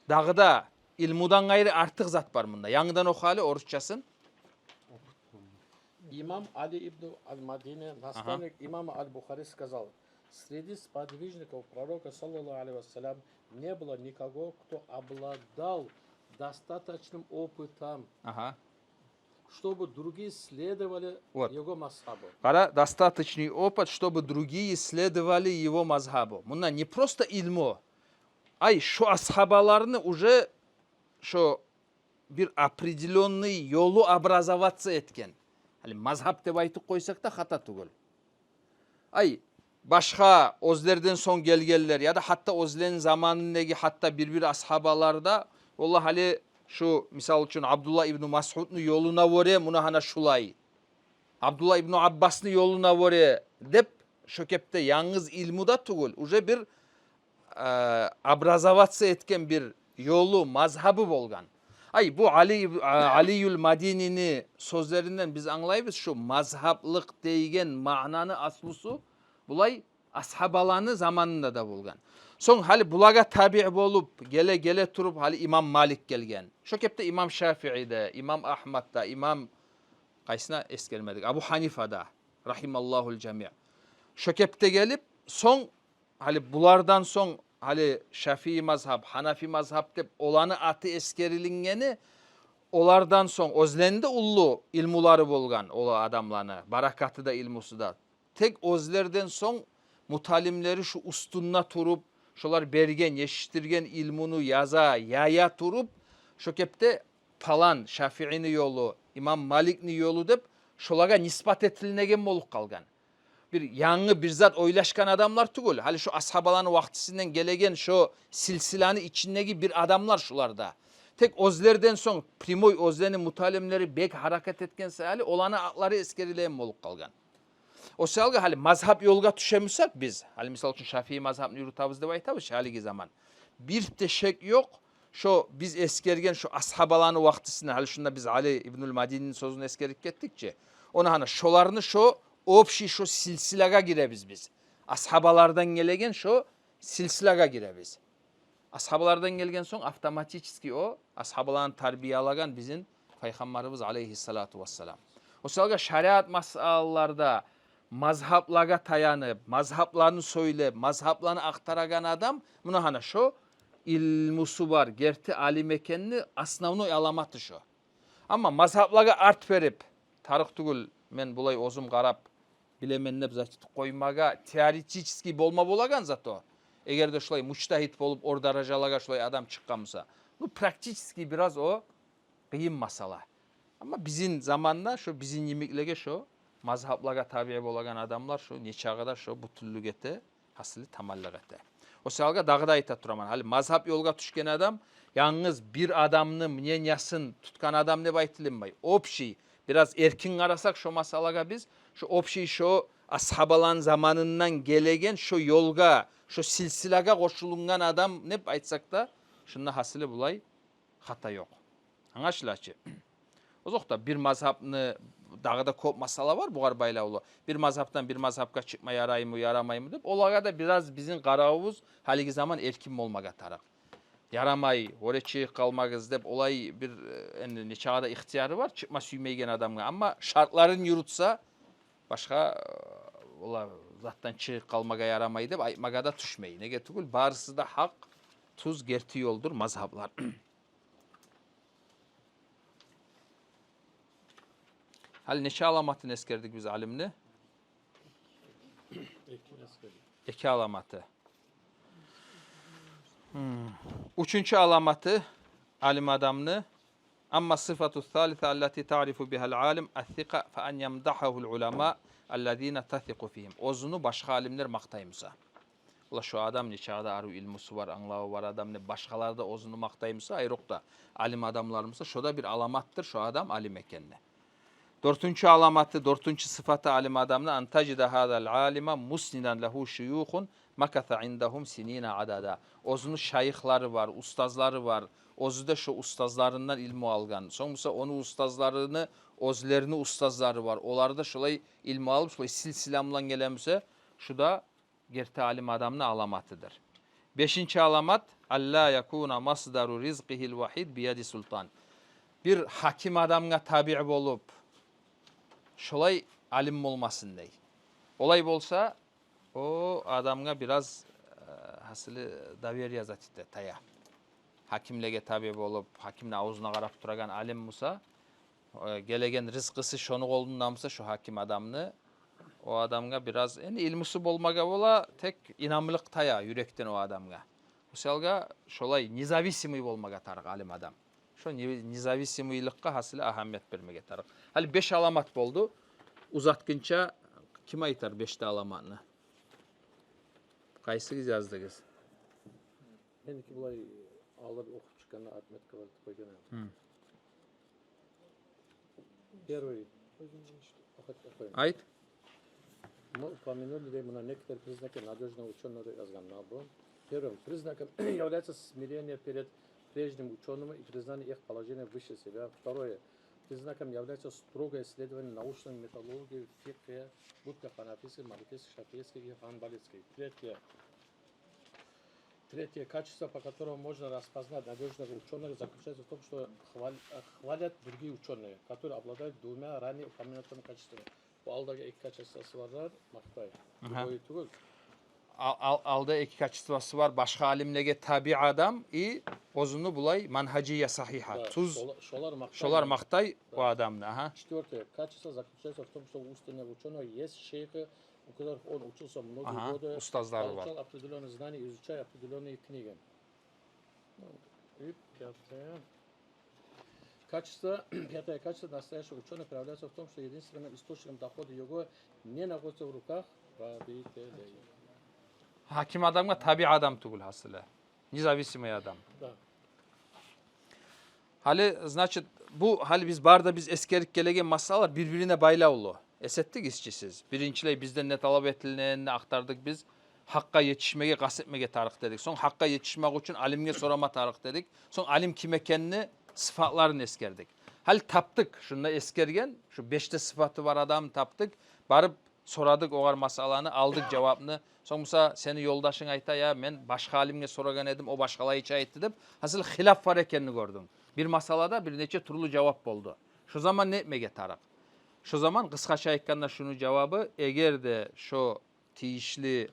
Dağıda ilmudan gayrı artık zat var bunda. Yanıdan oku oruççasın. Имам Али ибн аль-Мадини, наставник имама аль-Бухари, сказал, среди сподвижников пророка, саллаллаху алейхи вассалям, не было никого, кто обладал достаточным опытом, чтобы другие следовали Вот. его мазхабу. Достаточный опыт, чтобы другие следовали его мазхабу. Мына не просто ilmu, ай şu ashabalarını уже şu bir определенный yolu образоваться etken. Hani mazhab деп айтып қойсақ та хата түгел. Ай başka özlerden son gelgeller ya da hatta özlerin zamanındaki hatta bir ashabalarda Allah hali şu misal için Abdullah ibn Mas'ud'un yoluna vore buna hana şulay. Abdullah ibn Abbas'ın yoluna vore dep şökepte yalnız ilmu da tugul. Uje bir образоваться etken bir yolu, mazhabı bolgan. Ay bu Aliyül Madini'ni sözlerinden biz anlayırız şu mazhaplık deygen mananı aslusu bulay ashabalanı zamanında da bulgan. Son hali bulaga tabi bolup gele turup hali İmam Malik gelgen. Şökepte İmam Şafii'de, İmam Ahmad'da, İmam kaysına es gelmedik. Abu Hanifa'da rahimallahul cemi'. Şökepte gelip son hali bulardan son hali Şafii mazhab, Hanafi mazhab dep olanı atı eskerilingeni olardan son özlerinde ullu ilmuları bolgan ola adamlarını. Barakatı da ilmusu da. Tek özlerden son mutalimleri şu ustunna turup şolar bergen, yeşiştirgen ilmunu yaza, yaya turup şökepte falan Şafii'ni yolu, İmam Malik'ni yolu dep şolaga nisbat etilinegen bolup kalgan. Bir yanğı bir zat oylaşkan adamlar tugul. Hali şu ashabaların vaktisinden gelegen şu silsilanı içindeki bir adamlar şularda. Tek özlerden son primoy özlerinin mutalimleri bek hareket etkense hali olanı atları eskerileyen bolup kalgan. O salga hali mazhab yolga düşemiyorsak biz. Hali misal için Şafii mazhabını yürütabız dep aytabız haligi zaman. Bir teşek yok. Şu biz eskergen şu ashabaların vaktisinde hali şunda biz Ali İbnül Madini'nin sözünü eskerip gittikçe. Ona hani şolarını şu opşi şu silsilaga girebiz biz. Ashabalardan gelegen şu silsilaga girebiz. Ashabalardan gelgen son avtomatikski o ashabaların tarbiyalagan bizim Peygamberimiz aleyhissalatu vesselam. O salga şeriat masalalarda mazhablaga tayanıp, mazhablarını söylep, mazhablarını aktaragan adam buna hani şu ilmusu var, gerti alim ekenini asnavnoy alamatı şu. Ama mazhablaga art verip, tarık tugul men bulay ozum qarap bilemenlep zat koymaga teoretический bolma bolagan zat o. Eğer de şulay mujtahid bolup or darajalaga şulay adam çıkkanmasa. Bu praktiski biraz o kıyın masala. Ama bizim zamanla şu bizim yemiklege şu mazhablaga tabi bolagan adamlar şu neçe kadar şu bütünlügete hasılı tamallagete. O salga dağda ayta turaman. Hali mazhab yolga düşken adam yalnız bir adamını mnenyasın tutkan adam ne baytilinmay. Opşi biraz erkin arasak şu masalaga biz şu opşi şu ashabalan zamanından gelegen şu yolga şu silsilaga koşulungan adam ne aytsak da şunda hasılı bulay hata yok. Anlaşılaçı. O zokta bir mazhabını dağda kop masala var buğar baylaulu. Bir mazhabtan bir mazhabka çıkma yaray mı yaramay mı deyip olaga da biraz bizim qarağımız haligi zaman erkin olmaga taraf. Yaramay, oraya çıkıp kalmagız deyip olay bir neçe kadar ihtiyarı var çıkma süymeygen adamga. Ama şartların yürütsa başka ola zaten çıkıp kalmaga yaramay deyip aytmaga da düşmeyi. Nege tugul barısı da hak, tuz gerti yoldur mazhablar. Hal neçe alamatını eskerdik biz alimni? İki alamatı. Üçüncü alamatı alim adamını amma sıfatu thalitha allati ta'rifu bihal alim athika fe en yemdahahul ulema allazina tathiqu fihim. Ozunu başka alimler maktayımsa. Ula şu adam neçe ada aru ilmusu var, anlağı var adam ne başkalarda ozunu maktayımsa ayrıkta alim adamlarımızsa şu da bir alamattır şu adam alim ekenine. Dörtüncü alamatı, dörtüncü sıfatı alim adamına antacida hadal alima musnidan lehu şuyuhun makatha indahum sinina adada. Ozunun şayıhları var, ustazları var. Ozu da şu ustazlarından ilmi algan. Sonuçta onu ustazlarını, özlerini ustazları var. Onları da şulay ilmi alıp şulay silsilamlan gelemse şu da gerti alim adamının alamatıdır. Beşinci alamat alla yakuna masdaru rizqihil vahid biyadi sultan. Bir hakim adamga tabi olup şolay alim olmasın dey. Olay bolsa o adamga biraz hasılı daveriya zatite taya. Hakimlege tabi olup hakimle ağzına qarap turagan alim musa gelegen rızkısı şonu kolundansa şu hakim adamını o adamga biraz ilmusu bolmaga bola tek inamlıq taya yürekten o adamga. Misalga şolay nizavisimuy bolmaga tarık alim adam. Şu nizavisimuylukka hasılı ahamiyet vermege tarık. Hali 5 alamat boldu. Uzatgınça kim aytar 5'te alamatını? Kaysınız yazdınız? Meniki bulay alır okup çıkanı atmetka var koygan. Первый. Ayt. Мы упомянули на некоторые признаки надежного ученого разгона. Первым признаком является смирение перед прежним ученым и признание их положения выше себя. Второе. Признаком является строгое исследование научной методологии, фикха, будто ханафийской, маликийской, шафийской и ханбалитской. Третье качество, по которому можно распознать надежного ученого, заключается в том, что хвалят другие ученые, которые обладают двумя ранее упомянутыми качествами. Bu aldagi iki kачествосы var, maqtay. Boyu tugul. Alda iki kачествосы var. Başka alimlege tabi adam ozunu bulay manhaciye sahiha. Tuz şolar maqtay o adamны. Четвертое. Качество заключается в том, что у устного ученого есть шейхи, у которых он учился многие годы, получал определенные знания, изучая определенные книги. И пятое качество настоящего ученого проявляется в том, что единственным источником дохода его не находится в руках правителей. Hakim adamga tabi adam tugul hasılı. Nizavisimuy adam. Да. Hali значит bu hali biz barda biz eskerik gelegen masalar birbirine baylaulu. Esettik işçisiz. Birinciley bizden ne talep etilene aktardık biz. Hakka yetişmege kastetmege tarık dedik. Son hakka yetişmek için alimge sorama tarık dedik. Son alim kim ekenini sıfatlarını eskerdik. Hal taptık şunda eskergen şu 5'te sıfatı var adam taptık. Barıp soradık oğar masalanı aldık cevabını. Son Musa seni yoldaşın ayta ya men başka alimge soragan edim o başkalayıcı ayıttı deyip hasıl hilaf var ekenini gördüm. Bir masalada bir neçe turlu cevap oldu. Şu zaman ne etmege tarık? Şu zaman kıskaça ayıkkanda şunu cevabı eğer de şu tiyişli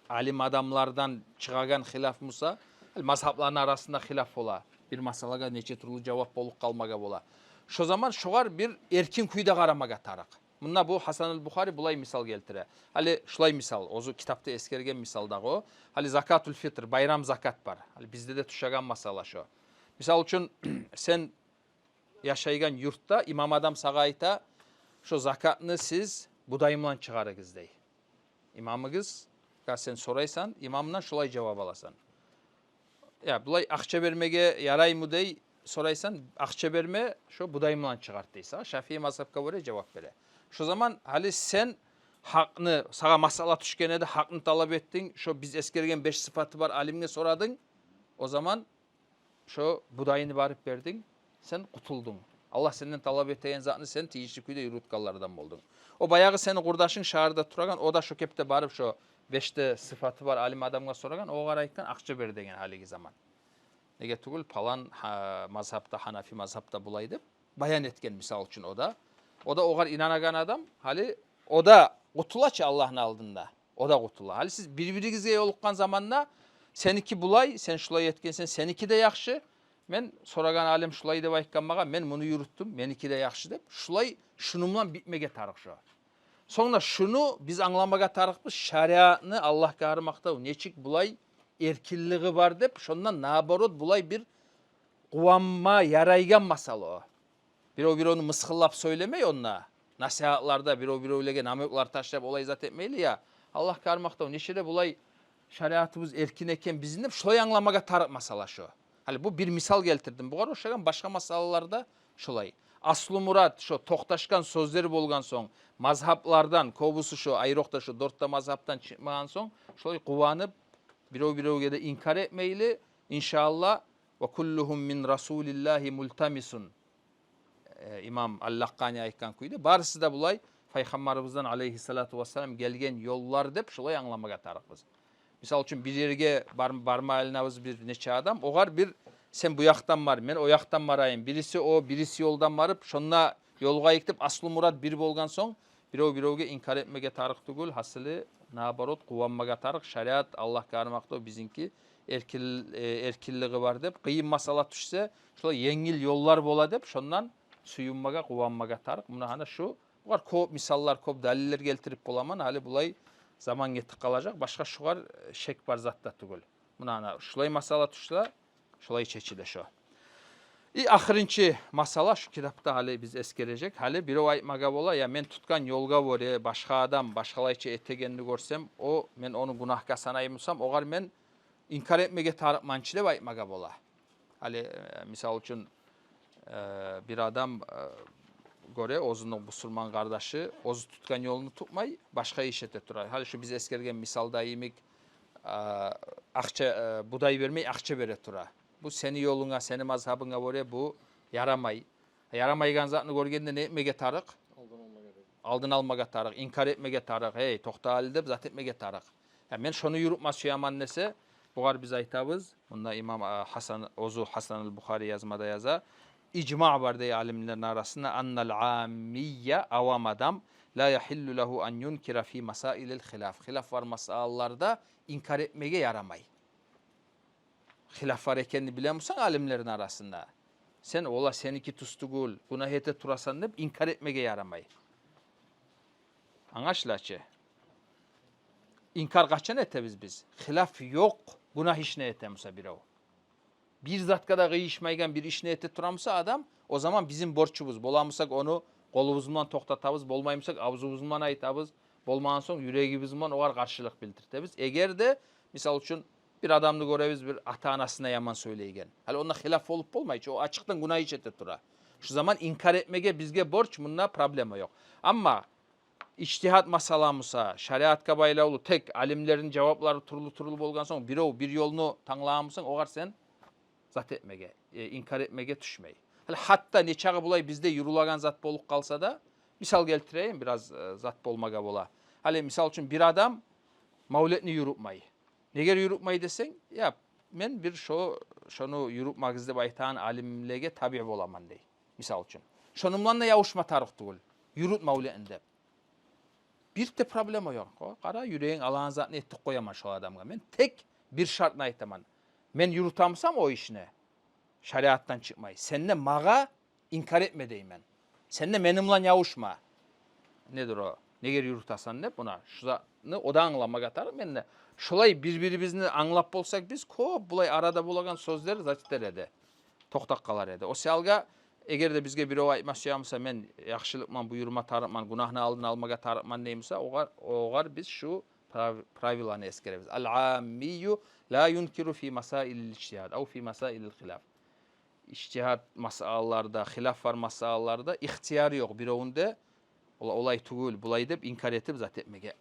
alim adamlardan çıkagan hilaf Musa mazhapların arasında hilaf ola. Bir masalaga neçe turlu cevap bolup kalmaga bola. Şu zaman şoğar bir erkin kuyda karamaga tarık. Bununla bu Hasan-ül Bukhari bulay misal geltire. Hali şulay misal, ozu kitapta eskergen misaldağı o. Hali zakatül fitr, bayram zakat var. Hali bizde de tuşagan masala şu. Misal için sen yaşaygan yurtta imam adam sağa ayta şu zakatını siz budayımlan çıkarıgız dey. İmamıgız sen soraysan imamdan şulay cevap alasan. Ya bulay akça vermege yaray mı dey soraysan akça verme şu budayımlan çıkart deysa. Şafii mazhabka göre cevap vere. Şu zaman hali sen hakkını sağa masala tüşkene de hakkını talep ettin. Şu biz eskergen 5 sıfatı var alimge soradın. O zaman şu budayını varıp verdin. Sen kutuldun. Allah senden talep ettiğin zatını sen tiyişli kuyda yurutkallardan buldun. O bayağı senin kurdaşın şahırda turagan o da şu kepte barıp şu 5'te sıfatı var alim adamga soragan o garayıktan akça ver degen haligi zaman. Nege tugul palan mazhapta Hanafi mazhapta bulaydı. Bayan etken misal için o da. O da oğar inanagan adam. Hali o da kutulaç Allah'ın aldığında. O da kutula. Hali siz birbirinize yolukkan zamanla seniki bulay, sen şulay etkensen seniki de yakşı. Men soragan alim şulay dep aytkan maga men bunu yürüttüm. Meniki de yakşı dep. Şulay şunumdan bitmege tarık şu. Sonra şunu biz anlamaga tarıkpız. Şariatını Allah garmakta neçik bulay erkilliği var dep. Şondan nabarot bulay bir kuvanma yaraygan masalı o. Bir onu mıskıllap söylemey onunla. Nasihatlarda bir öylege namöklar taşlayıp olay zat etmeyli ya. Allah garmakta neçede bulay şariatımız erkin eken bizim de şolay anlamaga tarık masala şu. Hali bu bir misal geltirdim. Bu kadar oşagan başka masalalarda şolay. Aslı murat şu toqtaşkan sözleri bolgan soň mazhaplardan kobusu şu ayrokta şu 4 mazhaptan çıkmagan soň şolay kuvanıp biröwge de inkar etmeyli. İnşallah ve kulluhum min rasulillahi multamisun. İmam Al-Laqqani aytkan kuydu. Barısı da bulay Peygamberimizden aleyhissalatu vesselam gelgen yollar dep şolay anlamaga tarıkpız. Misal için bir yerge barma elinabız bir neçe adam. Oğar bir sen bu yaktan var, men o yaktan varayım. Birisi o, birisi yoldan varıp şonna yolga yıktip aslı murad bir bolgan soň biröwge inkar etmege tarık tugul. Hasılı nabarot kuvanmaga tarık. Şariat Allah garmakta bizinki erkilliği var dep. Kıyım masala düşse şolay yengil yollar bola dep şondan suyunmaga, kuvanmaga tarık. Buna hani şu var köp misallar, köp daliller keltirip bolaman. Hali bulay zaman yetip kalacak. Başka şugar şek bar zatta tugul. Buna hani şulay masala tuşla, şulay çeçile şu. Ahırıncı masala şu kitapta hali biz eskerecek. Hali biri aytmaga bola ya men tutkan yolga bore başka adam başkalayçı etegenini görsem o men onu günahka sanayımsam ogar men inkar etmege tarık mançile aytmaga bola. Hali misal için bir adam göre ozunun Müslüman kardeşi ozu tutkan yolunu tutmay başka iş ete turar. Hali şu biz eskergen misalda yemik akça buday vermey akça vere tura. Bu seni yoluna, seni mazhabına göre bu yaramay. Yaramaygan zatını görgende ne etmege tarık? Aldın almaga tarık, inkar etmege tarık. Hey, tokta halde zat etmege tarık. Yani men şonu yürütmez şu yaman nese, bugar biz aytabız. Bunda İmam Ozu Hasan-ı Bukhari yazmada yaza. İcma var diye alimlerin arasında annal amiyye avam adam la yahillu lehu an yunkira fi masailil hilaf. Hilaf var masallarda inkar etmege yaramay. Hilaf var ekenini bilen misin alimlerin arasında? Sen ola seninki tustugul, günah ete turasan hep inkar etmege yaramay. Anlaşılaçı. İnkar kaçan etemiz biz. Hilaf yok, günah işine etemse bir o. Bir zat kadar kıyışmaygen bir işine ete turamsa adam, o zaman bizim borçumuz. Bolamısak onu kolumuzdan toktatavız, bolmayımsak avzumuzdan aytabız, bolmağın son yüreğimizden oğar karşılık bildirtemiz. Eğer de misal için bir adamını göreviz bir ata anasına yaman söyleygen. Hali onda hilaf olup olmayıcı. O açıktan günah iş ete tura. Şu zaman inkar etmege bizge borç, bununla problemi yok. Ama İçtihat masalamıza, şeriat kabayla olu tek alimlerin cevapları turulu bolgan son bir yolunu tanlağımısın, oğar sen zat etmege, inkar etmege düşmeyi. Hatta neçağı bulay bizde yürülagan zat bolup kalsa da misal geltireyim biraz zat bolmaga bola. Hali misal için bir adam mavletini yürütmeyi. Neger yürütmeyi desen ya men bir şonu yürütmagızda baytan alimlege tabi bolaman dey. Misal için. Şonumdan da yavuşma tarık tugul. Yürüt mavletinde. Bir de problemi yok. Kara yüreğin alan zatını ettik koyaman şu adamga. Men tek bir şartla aytaman. Men yürütamsam o işine. Şeriattan çıkmayı. Seninle mağa inkar etme deymen. Seninle menimle yavuşma. Nedir o? Neger yürütasan ne buna? Şunu o da anlamak atar. Menle şulay birbirimizni anlap bolsak biz bulay arada bulagan sözleri zaten ede. Toktak kalar ede. O salga eğer de bizge biri o aytmaşyamsa men yaxşılıkman buyurma tarıkman günahını aldın almaga tarıkman neyimse oğar biz şu pravilani eskerebiz. Al-amiyyu la yunkiru fi masailil ictihad au fi masailil hilaf. İctihad masallarda, hilaf var masallarda ihtiyar yok. Bir onda olay tugul bulay dep inkar etip zat etmege.